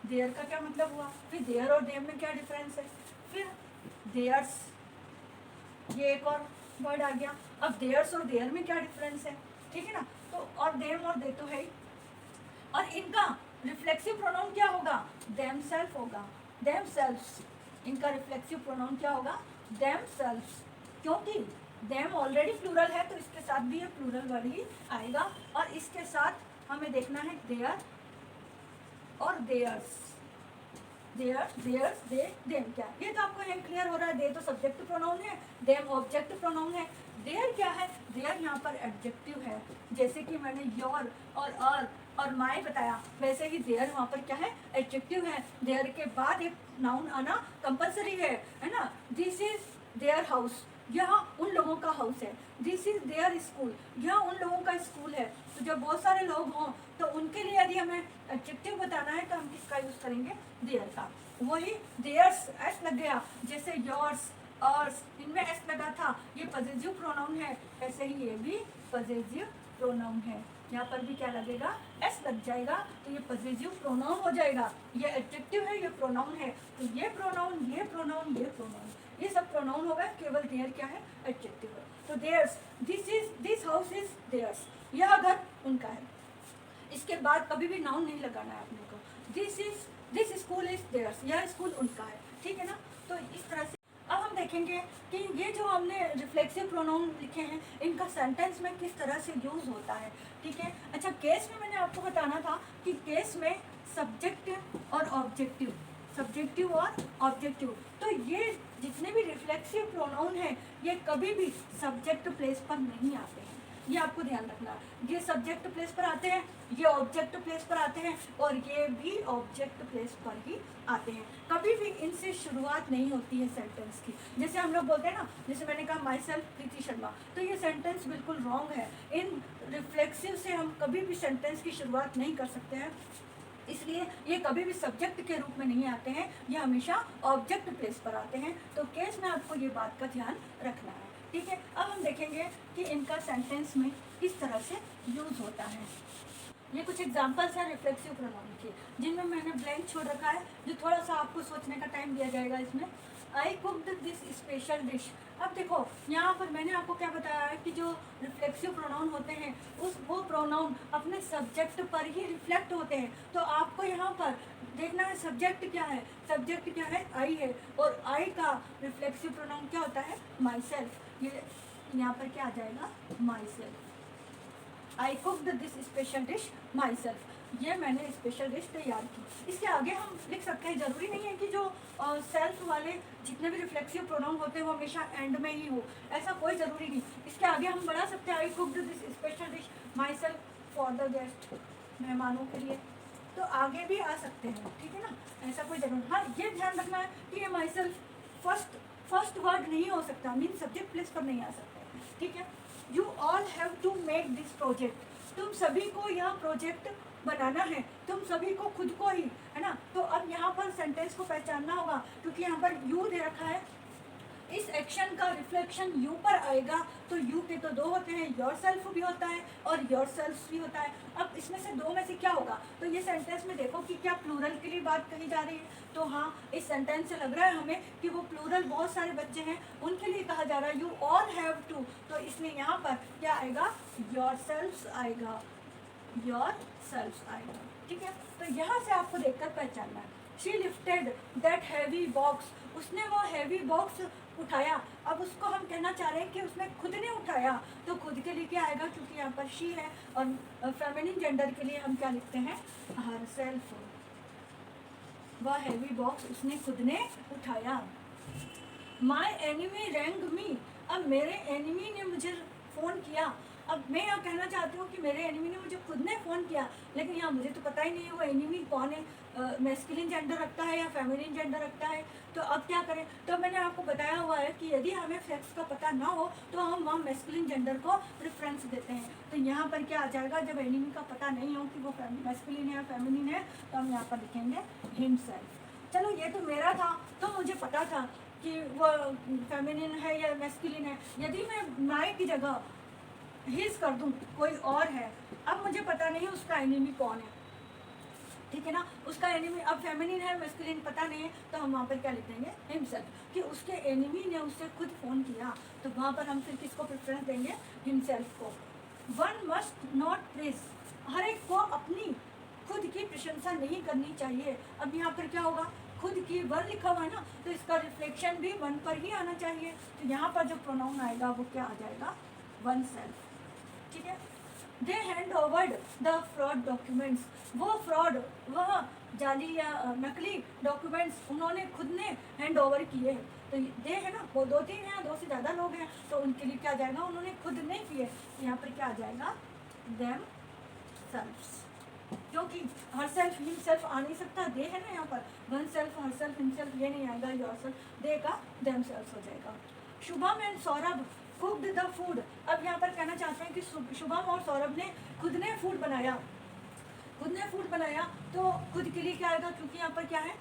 देयर का क्या मतलब हुआ, फिर देयर और देम में क्या डिफरेंस है, फिर देयर्स, ये एक और वर्ड आ गया। अब देयर्स और देयर में क्या डिफरेंस है, ठीक है ना। तो और देम और दे तो है ही, और इनका रिफ्लेक्सिव प्रोनाउन क्या होगा, देम सेल्फ होगा, देम सेल्फ्स। इनका रिफ्लेक्सिव प्रोनाउन क्या होगा, देम सेल्फ्स, क्योंकि देम ऑलरेडी प्लूरल है तो इसके साथ भी ये प्लूरल वर्ड ही आएगा। और इसके साथ हमें देखना है देयर और theirs, their, theirs, they, them. क्या ये तो आपको यहाँ क्लियर हो रहा है, दे तो सब्जेक्ट प्रोनाउन है, देम ऑब्जेक्ट प्रोनाउन है। देयर क्या है, देयर यहाँ पर एडजेक्टिव है, जैसे कि मैंने योर और माय बताया, वैसे ही देयर वहाँ पर क्या है, एडजेक्टिव है। देयर के बाद एक नाउन आना कंपलसरी है ना। दिस इज देयर हाउस, यहाँ उन लोगों का हाउस है। दिस इज देयर स्कूल, यहाँ उन लोगों का स्कूल है। तो जब बहुत सारे लोग हों तो उनके लिए यदि हमें एडजेक्टिव बताना है तो हम किसका यूज़ करेंगे, देयर का। वही देयर्स एस लग गया, जैसे योर्स, अर्स, इनमें एस लगा था, ये पॉजिटिव प्रोनाउन है, ऐसे ही ये भी पॉजिटिव प्रोनाउन है। यहाँ पर भी क्या लगेगा, एस लग जाएगा, तो ये पॉजिटिव प्रोनाउन हो जाएगा। ये एडजेक्टिव है, ये प्रोनाउन है, तो ये प्रोनाउन, ये प्रोनाउन, ये प्रोनाउन, ये सब प्रोनाउन होगा। केवल देयर क्या है, एडजेक्टिव है। तो theirs, this house is theirs, यह घर उनका है। इसके बाद कभी भी नाउन नहीं लगाना है अपने को। दिस स्कूल इज देयर्स, यह स्कूल उनका है, ठीक है ना। तो इस तरह से अब हम देखेंगे कि ये जो हमने रिफ्लेक्सिव प्रोनाउन लिखे हैं इनका सेंटेंस में किस तरह से यूज़ होता है, ठीक है। अच्छा, केस में मैंने आपको बताना था कि केस में सब्जेक्ट और ऑब्जेक्टिव, सब्जेक्टिव और ऑब्जेक्टिव, तो ये जितने भी रिफ्लेक्सिव प्रोनाउन हैं ये कभी भी सब्जेक्ट प्लेस पर नहीं आते हैं, ये आपको ध्यान रखना। ये सब्जेक्ट प्लेस पर आते हैं, ये ऑब्जेक्ट प्लेस पर आते हैं, और ये भी ऑब्जेक्ट प्लेस पर ही आते हैं। कभी भी इनसे शुरुआत नहीं होती है सेंटेंस की। जैसे हम लोग बोलते हैं ना, जैसे मैंने कहा माई सेल्फ प्रीति शर्मा, तो ये सेंटेंस बिल्कुल रॉन्ग है। इन रिफ्लेक्सिव से हम कभी भी सेंटेंस की शुरुआत नहीं कर सकते हैं, इसलिए ये कभी भी सब्जेक्ट के रूप में नहीं आते हैं, ये हमेशा ऑब्जेक्ट प्लेस पर आते हैं। तो केस में आपको ये बात का ध्यान रखना है, ठीक है। अब हम देखेंगे कि इनका सेंटेंस में किस तरह से यूज़ होता है। ये कुछ एग्जांपल्स हैं रिफ्लेक्सिव प्रोनाउन के, जिनमें मैंने ब्लैंक छोड़ रखा है, जो थोड़ा सा आपको सोचने का टाइम दिया जाएगा इसमें। आई कुक्ड दिस स्पेशल डिश। अब देखो यहाँ पर मैंने आपको क्या बताया है कि जो रिफ्लेक्सिव प्रोनाउन होते हैं वो प्रोनाउन अपने सब्जेक्ट पर ही रिफ्लेक्ट होते हैं। तो आपको यहाँ पर देखना है सब्जेक्ट क्या है, सब्जेक्ट क्या है, आई है, और आई का रिफ्लेक्सिव प्रोनाउन क्या होता है, माई सेल्फ। ये यहाँ पर क्या आ जाएगा, my self. I cooked this special dish my self, ये मैंने स्पेशल डिश तैयार की। इसके आगे हम लिख सकते हैं, ज़रूरी नहीं है कि जो सेल्फ वाले जितने भी रिफ्लेक्सिव प्रोनाउन होते हैं वो हमेशा एंड में ही हो, ऐसा कोई ज़रूरी नहीं। इसके आगे हम बढ़ा सकते हैं, I cooked this special dish myself for the guest, मेहमानों के लिए, तो आगे भी आ सकते हैं, ठीक है ना, ऐसा कोई जरूरी। हाँ, ये ध्यान रखना है कि ये माई सेल्फ फर्स्ट वर्ड नहीं हो सकता, मीन सब्जेक्ट प्लेस पर नहीं आ सकता, ठीक है। You all have to make this project, तुम सभी को यह प्रोजेक्ट बनाना है, तुम सभी को खुद को ही, है ना। तो अब यहाँ पर सेंटेंस को पहचानना होगा, क्योंकि यहाँ पर यू दे रखा है, इस एक्शन का रिफ्लेक्शन यू पर आएगा, तो यू के तो दो होते हैं, योर सेल्फ भी होता है और योर सेल्फ भी होता है। अब इसमें से दो में से क्या होगा, तो ये सेंटेंस में देखो कि क्या प्लूरल के लिए बात कही जा रही है, तो हाँ, इस सेंटेंस से लग रहा है हमें कि वो प्लूरल बहुत सारे बच्चे हैं उनके लिए कहा जा रहा है, यू ऑल हैव टू, तो इसलिए यहाँ पर क्या आएगा, योर सेल्फ आएगा, योर सेल्फ आएगा, ठीक है। तो यहाँ से आपको देखकर पहचानना है। She lifted that heavy box, उसने वो हैवी बॉक्स उठाया। अब उसको हम कहना चाह रहे हैं कि उसने खुद ने उठाया, तो खुद के लिए क्या आएगा, क्योंकि यहाँ पर शी है, और फेमिनिन जेंडर के लिए हम क्या लिखते हैं, हर सेल्फ। वह हैवी बॉक्स उसने खुद ने उठाया। माई एनिमी रैंग मी, अब मेरे एनिमी ने मुझे फ़ोन किया। अब मैं यहाँ कहना चाहती हूँ कि मेरे एनिमी ने मुझे खुद ने फ़ोन किया, लेकिन यहाँ मुझे तो पता ही नहीं है वो एनिमी कौन है, मैस्कुलिन जेंडर रखता है या फेमिनिन जेंडर रखता है। तो अब क्या करें, तो मैंने आपको बताया हुआ है कि यदि हमें सेक्स का पता ना हो तो हम वहाँ मैस्कुलिन जेंडर को प्रेफरेंस देते हैं। तो यहाँ पर क्या आ जाएगा, जब एनिमी का पता नहीं हो कि वो मैस्कुलिन है या फेमिनिन है, तो हम यहाँ पर लिखेंगे हिमसेल्फ। चलो ये तो मेरा था, तो मुझे पता था कि वो फेमिनिन है या मैस्कुलिन है। यदि मैं माई की जगह हिज कर दूं, कोई और है, अब मुझे पता नहीं उसका एनिमी कौन है, ठीक है ना, उसका एनिमी अब फेमिनिन है मैस्कुलिन पता नहीं है, तो हम वहाँ पर क्या लिख देंगे, हिमसेल्फ, कि उसके एनिमी ने उससे खुद फ़ोन किया, तो वहाँ पर हम फिर किसको प्रेफरेंस देंगे, हिमसेल्फ को। वन मस्ट नॉट प्रेस, हर एक को अपनी खुद की प्रशंसा नहीं करनी चाहिए। अब यहाँ पर क्या होगा, खुद की वन लिखा हुआ है ना, तो इसका रिफ्लेक्शन भी वन पर ही आना चाहिए, तो यहाँ पर जो प्रोनाउन आएगा वो क्या आ जाएगा, वन सेल्फ, ठीक है। दे हैंड ओवर्ड द फ्रॉड डॉक्यूमेंट्स, वो फ्रॉड, वह जाली या नकली डॉक्यूमेंट्स उन्होंने खुद ने हैंड ओवर किए। तो दे है ना, वो 2-3 हैं, 2 से ज़्यादा लोग हैं, तो उनके लिए क्या आ जाएगा, उन्होंने खुद नहीं किए, तो यहाँ पर क्या आ जाएगा, देम सेल्फ्स, क्योंकि हर सेल्फ हिम सेल्फ आ नहीं सकता, दे है ना यहाँ पर, one self her self him self ये नहीं आएगा, योर सेल्फ, दे का देम सेल्फ हो जाएगा। Shubham and Saurabh cooked the food, अब यहाँ पर कहना चाहते हैं कि शुभम और सौरभ ने खुद ने फूड बनाया, खुद ने फूड बनाया, तो खुद के लिए क्या आएगा, क्योंकि यहाँ पर क्या है,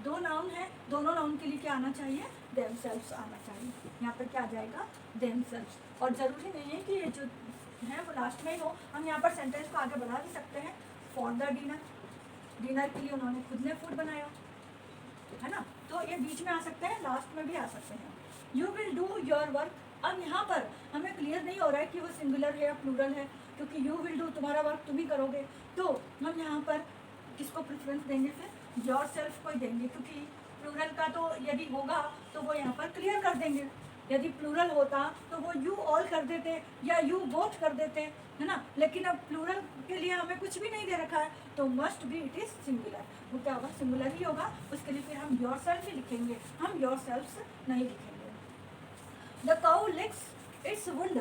दो नाउन है, दोनों नाउन के लिए क्या आना चाहिए, देमसेल्व्स आना चाहिए, यहाँ पर क्या आ जाएगा, देमसेल्व्स। और ज़रूरी नहीं है कि ये जो है वो लास्ट में ही हो, हम यहाँ पर सेंटेंस को आगे बढ़ा भी सकते हैं, फॉर द डिनर, डिनर के लिए उन्होंने खुद ने फूड बनाया, है ना, तो ये बीच में आ सकते हैं, लास्ट में भी आ सकते हैं। You will do your work, अब यहाँ पर हमें क्लियर नहीं हो रहा है कि वो सिंगुलर है या प्लूरल है, क्योंकि यू विल डू तुम्हारा वर्क तुम ही करोगे, तो हम यहाँ पर किसको प्रेफरेंस देंगे, फिर योर सेल्फ को ही देंगे, क्योंकि प्लूरल का तो यदि होगा तो वो यहाँ पर क्लियर कर देंगे, यदि प्लूरल होता तो वो यू ऑल कर देते या यू बोथ कर देते, है ना, लेकिन अब प्लूरल के लिए हमें कुछ भी नहीं दे रखा है, तो must be it is singular, वो क्या होगा, सिंगुलर ही होगा, उसके लिए फिर हम योर सेल्फ ही लिखेंगे, हम योर सेल्फ्स नहीं लिखेंगे। The cow licks its wound,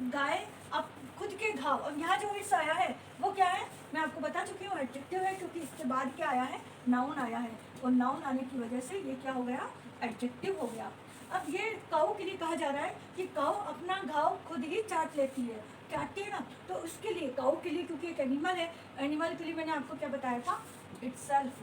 गाय अब खुद के घाव, अब यहाँ जो इट्स आया है वो क्या है, मैं आपको बता चुकी हूँ, एडजेक्टिव है, क्योंकि इसके बाद क्या आया है, नाउन आया है, और नाउन आने की वजह से ये क्या हो गया, एडजेक्टिव हो गया। अब ये काऊ के लिए कहा जा रहा है कि काऊ अपना घाव खुद ही चाट लेती है, काटती है ना, तो उसके लिए काऊ के लिए, क्योंकि एक एनिमल है, एनिमल के लिए मैंने आपको क्या बताया था, इटसेल्फ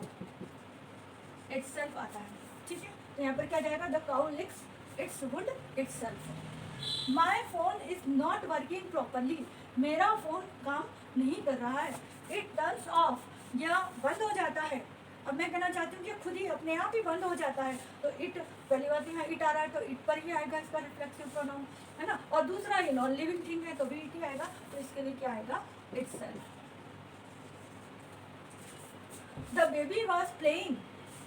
आता है, ठीक है, तो यहाँ पर क्या जाएगा, the cow लिक्स it's would itself. My phone is not working properly, मेरा फोन काम नहीं कर रहा है, इट टर्न्स ऑफ, या बंद हो जाता है। अब मैं कहना चाहती हूँ कि खुद ही अपने आप ही बंद हो जाता है, तो इट, पहली बात यहाँ इट आ रहा है तो इट पर ही आएगा इसका रिफ्लेक्सिव प्रोनाउन, है ना, और दूसरा ये नॉन लिविंग थिंग है तो भी इट ही आएगा, तो इसके लिए क्या आएगा, itself. The baby was playing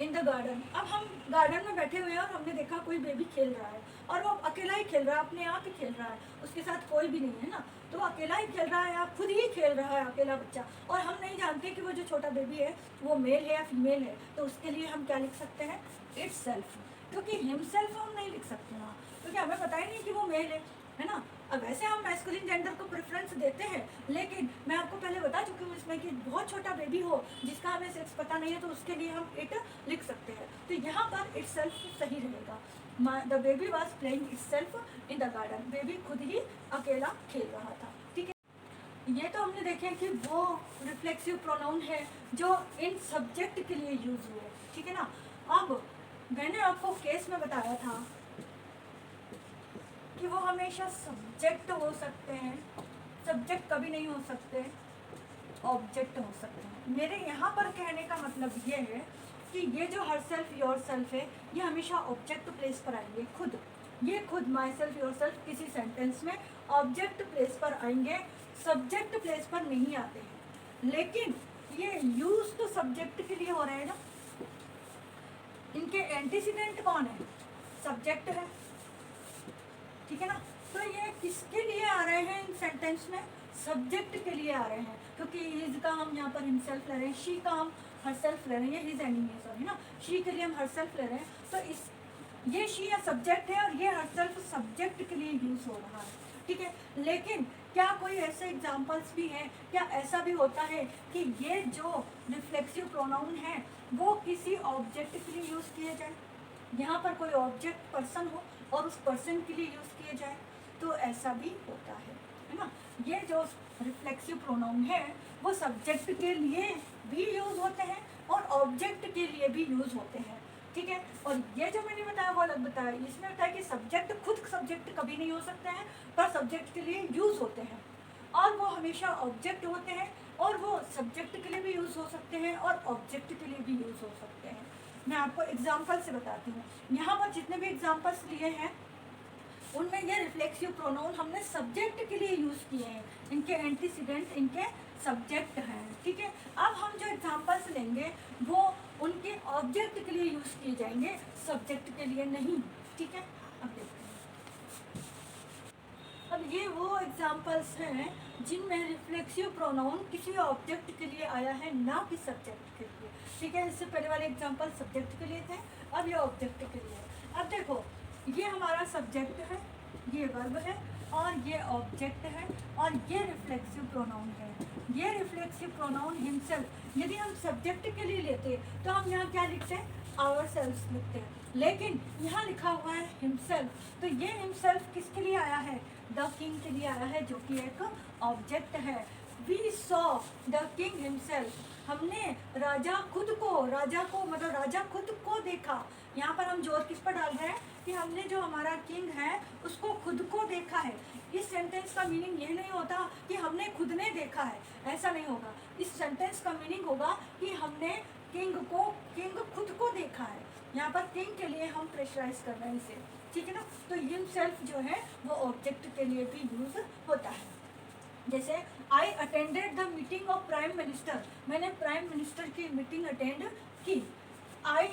in the garden, अब हम गार्डन में बैठे हुए हैं और हमने देखा कोई बेबी खेल रहा है, और वो अकेला ही खेल रहा है, अपने आप ही खेल रहा है, उसके साथ कोई भी नहीं है ना, तो वो अकेला ही खेल रहा है, या खुद ही खेल रहा है अकेला बच्चा, और हम नहीं जानते कि वो जो छोटा बेबी है वो मेल है या फीमेल है, तो उसके लिए हम क्या लिख सकते हैं, इटसेल्फ, क्योंकि हिमसेल्फ हम नहीं लिख सकते ना, क्योंकि हमें पता ही नहीं कि वो मेल है ना। अब वैसे हम मैस्कुलिन जेंडर को प्रेफरेंस देते हैं, लेकिन मैं आपको पहले बता चुकी हूँ इसमें कि बहुत छोटा बेबी हो जिसका हमें सेक्स पता नहीं है, तो उसके लिए हम इट लिख सकते हैं, तो यहाँ पर इटसेल्फ सही रहेगा। The baby was playing itself in the garden, baby खुद ही अकेला खेल रहा था, ठीक है। ये तो हमने देखे कि वो रिफ्लेक्सिव प्रोनाउन है जो इन सब्जेक्ट के लिए यूज हुए, ठीक है ना। अब मैंने आपको केस में बताया था कि वो हमेशा सब्जेक्ट हो सकते हैं, सब्जेक्ट कभी नहीं हो सकते, ऑब्जेक्ट हो सकते हैं। मेरे यहाँ पर कहने का मतलब ये है कि ये जो हर सेल्फ योर सेल्फ है, ये हमेशा ऑब्जेक्ट प्लेस पर आएंगे, खुद, ये खुद माई सेल्फ योर सेल्फ किसी सेंटेंस में ऑब्जेक्ट प्लेस पर आएंगे, सब्जेक्ट प्लेस पर नहीं आते हैं। लेकिन ये यूज तो सब्जेक्ट के लिए हो रहे हैं ना, इनके एंटीसीडेंट कौन है, सब्जेक्ट है, ठीक है ना, तो ये किसके लिए आ रहे हैं इन सेंटेंस में, सब्जेक्ट के लिए आ रहे हैं, क्योंकि हिज का हम यहाँ पर हिमसेल्फ ले रहे हैं, शी का हम हर सेल्फ ले रहे हैं, ये हिज एनिमी सॉरी ना, शी के लिए हम हर सेल्फ ले रहे हैं, तो इस ये शी या सब्जेक्ट है और ये हर सेल्फ सब्जेक्ट के लिए यूज हो रहा है, ठीक है। लेकिन क्या कोई ऐसे एग्जाम्पल्स भी हैं, क्या ऐसा भी होता है कि ये जो रिफ्लेक्सिव प्रोनाउन है वो किसी ऑब्जेक्ट के लिए यूज किए जाए, यहाँ पर कोई ऑब्जेक्ट पर्सन हो और उस पर्सन के लिए यूज किए जाए, तो ऐसा भी होता है ना। ये जो रिफ्लेक्सिव प्रोनाउन है वो सब्जेक्ट के लिए भी यूज होते हैं और ऑब्जेक्ट के लिए भी यूज होते हैं, ठीक ठीक है। और ये जो मैंने बताया वो अलग बताया, इसमें बताया कि सब्जेक्ट खुद सब्जेक्ट कभी नहीं हो सकते हैं, पर सब्जेक्ट के लिए यूज़ होते हैं, और वो हमेशा ऑब्जेक्ट होते हैं, और वो सब्जेक्ट के लिए भी यूज़ हो सकते हैं और ऑब्जेक्ट के लिए भी यूज़ हो सकते हैं। मैं आपको एग्जाम्पल से बताती हूँ। यहाँ पर जितने भी एग्जाम्पल्स लिए हैं उनमें ये रिफ्लेक्सिव प्रोनाउन हमने सब्जेक्ट के लिए यूज़ किए हैं, इनके एंटीसीडेंट इनके सब्जेक्ट हैं, ठीक है। अब हम जो एग्जाम्पल्स लेंगे वो उनके ऑब्जेक्ट के लिए यूज़ किए जाएंगे, सब्जेक्ट के लिए नहीं, ठीक है। अब देखते हैं, अब ये वो एग्जाम्पल्स हैं जिनमें रिफ्लेक्सिव प्रोनाउन किसी ऑब्जेक्ट के लिए आया है, ना कि सब्जेक्ट के लिए, ठीक है। इससे पहले वाले एग्जाम्पल सब्जेक्ट के लिए थे, अब ये ऑब्जेक्ट के लिए है। अब देखो, ये हमारा सब्जेक्ट है, ये वर्ब है, और ये ऑब्जेक्ट है, और ये रिफ्लेक्सिव प्रोनाउन है। ये रिफ्लेक्सिव प्रोनाउन हिमसेल्फ, यदि हम सब्जेक्ट के लिए लेते तो हम यहाँ क्या लिखते हैं, आवरसेल्व्स लिखते हैं, लेकिन यहाँ लिखा हुआ है हिमसेल्फ, तो ये हिमसेल्फ किसके लिए आया है, द किंग के लिए आया है, जो कि एक ऑब्जेक्ट है। We saw the king himself, हमने राजा खुद को, राजा को मतलब राजा खुद को देखा। यहाँ पर हम जोर किस पर डाल रहे हैं कि हमने जो हमारा किंग है उसको खुद को देखा है। इस सेंटेंस का मीनिंग ये नहीं होता कि हमने खुद ने देखा है, ऐसा नहीं होगा। इस सेंटेंस का मीनिंग होगा कि हमने किंग खुद को देखा है। यहाँ पर किंग के लिए हम प्रेशराइज कर रहे हैं इसे, ठीक है ना। तो हिमसेल्फ जो है वो ऑब्जेक्ट के लिए भी यूज होता है। जैसे I attended the meeting of prime minister, मैंने प्राइम मिनिस्टर की मीटिंग अटेंड की। I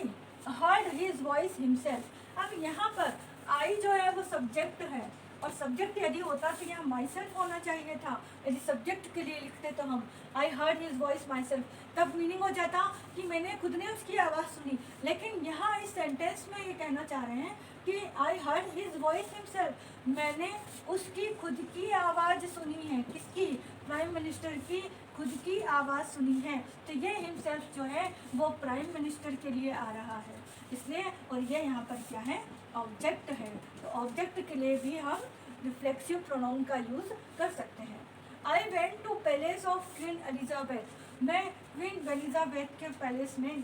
heard his voice himself, अब यहाँ पर आई जो है वो सब्जेक्ट है, और सब्जेक्ट यदि होता तो यहाँ माई सेल्फ होना चाहिए था। यदि सब्जेक्ट के लिए लिखते तो हम I heard his voice my self, तब मीनिंग हो जाता कि मैंने खुद ने उसकी आवाज़ सुनी। लेकिन यहाँ इस सेंटेंस में ये कहना चाह रहे हैं कि I heard his voice himself, मैंने उसकी खुद की आवाज़ सुनी है। किसकी, प्राइम मिनिस्टर की खुद की आवाज़ सुनी है। तो ये हिमसेल्फ जो है वो प्राइम मिनिस्टर के लिए आ रहा है, इसलिए। और ये यहाँ पर क्या है, ऑब्जेक्ट है। तो ऑब्जेक्ट के लिए भी हम रिफ्लेक्सिव प्रोनाउन का यूज़ कर सकते हैं। I went to palace of queen Elizabeth, मैं क्वीन एलिजाबेथ के पैलेस में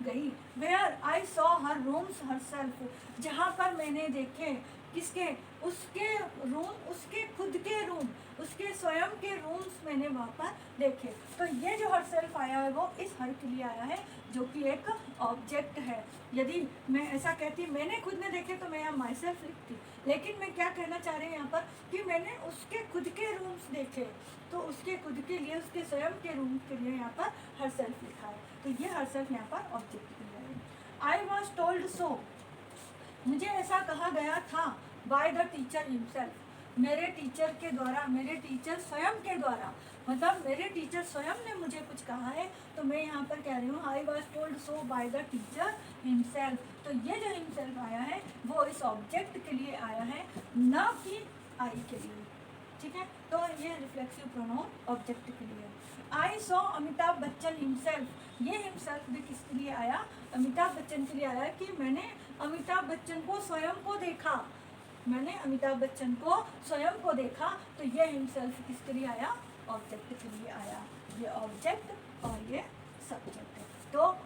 गई। Where I saw her rooms herself, जहाँ पर मैंने देखे किसके, उसके रूम, उसके खुद के रूम, उसके स्वयं के रूम्स मैंने वहाँ पर देखे। तो ये जो हर सेल्फ आया है वो इस हर के लिए आया है, जो कि एक ऑब्जेक्ट है। यदि मैं ऐसा कहती मैंने खुद ने देखे तो मैं यहाँ माई सेल्फ लिखती, लेकिन मैं क्या कहना चाह रही हूँ यहाँ पर कि मैंने उसके खुद के रूम्स देखे, तो उसके खुद के लिए, उसके स्वयं के रूम के लिए यहाँ पर हर सेल्फ लिखा है। तो ये हर सेल्फ यहाँ पर ऑब्जेक्ट के लिए है। आई वॉज टोल्ड सो, मुझे ऐसा कहा गया था, बाय द टीचर हिमसेल्फ, मेरे टीचर के द्वारा, मेरे टीचर स्वयं के द्वारा, मतलब मेरे टीचर स्वयं ने मुझे कुछ कहा है। तो मैं यहाँ पर कह रही हूँ I was told so by the teacher himself. तो ये जो हिमसेल्फ आया है वो इस ऑब्जेक्ट के लिए आया है, ना कि आई के लिए, ठीक है। तो ये रिफ्लेक्सिव प्रोनाउन ऑब्जेक्ट के लिए। I saw Amitabh Bachchan himself, ये हिमसेल्फ भी किसके लिए आया, अमिताभ बच्चन के लिए आया कि मैंने अमिताभ बच्चन को स्वयं को देखा, मैंने अमिताभ बच्चन को स्वयं को देखा। तो ये हिमसेल्फ किसके लिए आया, ऑब्जेक्ट के लिए आया। ये ऑब्जेक्ट और ये सब्जेक्ट है। तो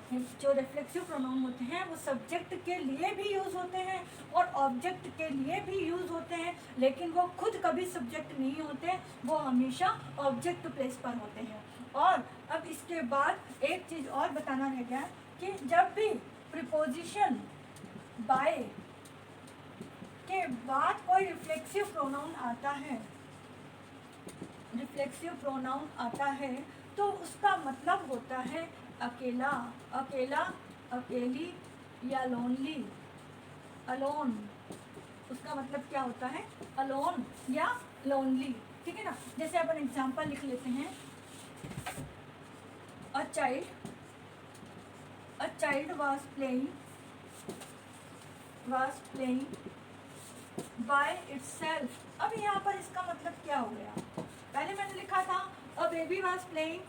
जो रिफ्लेक्सिव प्रोनाउन होते हैं वो सब्जेक्ट के लिए भी यूज़ होते हैं और ऑब्जेक्ट के लिए भी यूज़ होते हैं, लेकिन वो खुद कभी सब्जेक्ट नहीं होते, वो हमेशा ऑब्जेक्ट प्लेस पर होते हैं। और अब इसके बाद एक चीज़ और बताना रह गया कि जब भी प्रीपोजिशन बाय के बाद कोई रिफ्लेक्सिव प्रोनाउन आता है, रिफ्लेक्सिव प्रोनाउन आता है तो उसका मतलब होता है अकेला, अकेला, अकेली या लोनली, अलोन। उसका मतलब क्या होता है, अलोन या लोनली, ठीक है ना। जैसे अपन एग्जांपल लिख लेते हैं, a child was playing by itself. अब यहाँ पर इसका मतलब क्या हो गया, पहले मैंने लिखा था a baby was playing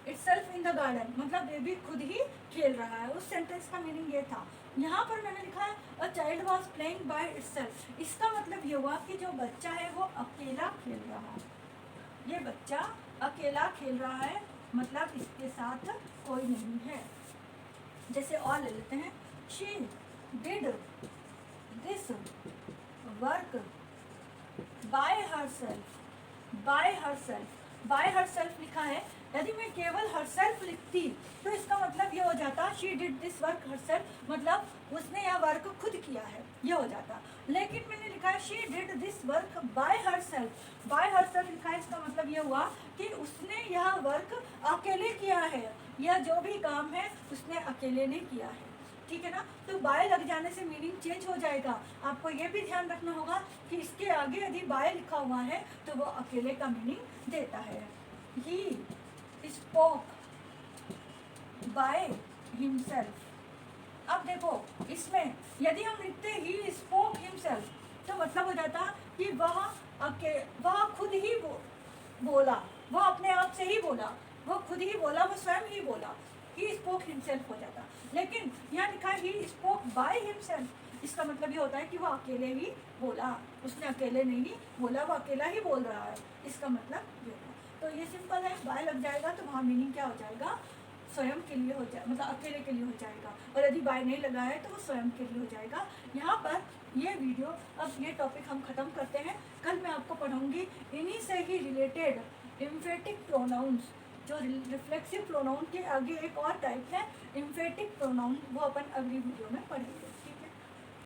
itself in the garden, मतलब बेबी खुद ही खेल रहा है, उस सेंटेंस का मीनिंग ये था। यहाँ पर मैंने लिखा है a child was playing by itself, इसका मतलब ये हुआ कि जो बच्चा है वो अकेला खेल रहा है, ये बच्चा अकेला खेल रहा है, मतलब इसके साथ कोई नहीं है। जैसे और ले लेते हैं, she did this work by herself. By herself, by herself लिखा है। यदि मैं केवल हरसेल्फ लिखती तो इसका मतलब ये हो जाता she did this work herself, मतलब उसने यह वर्क खुद किया है, ये हो जाता। लेकिन मैंने लिखा है she did this work by herself. By herself लिखा है, इसका मतलब ये हुआ कि उसने यह वर्क अकेले किया है, यह जो भी काम है उसने अकेले ने किया है। ठीक है ना। तो बाय लग जाने से मीनिंग चेंज हो जाएगा। आपको ये भी ध्यान रखना होगा कि इसके आगे यदि बाय लिखा हुआ है तो वो अकेले का मीनिंग देता है। He spoke by himself. अब देखो इसमें यदि हम लिखते ही स्पोक हिमसेल्फ तो मतलब हो जाता कि वह खुद ही बोला, वह अपने आप से ही बोला, वह खुद ही बोला, वह स्वयं ही बोला। ही स्पोक हिमसेल्फ हो जाता। लेकिन यहाँ लिखा है ही स्पोक बाय हिमसेल्फ, इसका मतलब ये होता है कि वह अकेले ही बोला, उसने अकेले नहीं बोला, वो अकेला ही बोल रहा है, इसका मतलब ये है। तो ये सिंपल है, बाय लग जाएगा तो वहाँ मीनिंग क्या हो जाएगा, स्वयं के लिए हो जाए, मतलब अकेले के लिए हो जाएगा। और यदि बाय नहीं लगा है तो वो स्वयं के लिए हो जाएगा। यहाँ पर ये वीडियो, अब ये टॉपिक हम ख़त्म करते हैं। कल मैं आपको पढ़ाऊँगी इन्हीं से ही रिलेटेड एम्फेटिक प्रोनाउंस, जो रिफ्लेक्सिव प्रोनाउन के आगे एक और टाइप है एम्फेटिक प्रोनाउन, वो अपन अगली वीडियो में पढ़ेंगे।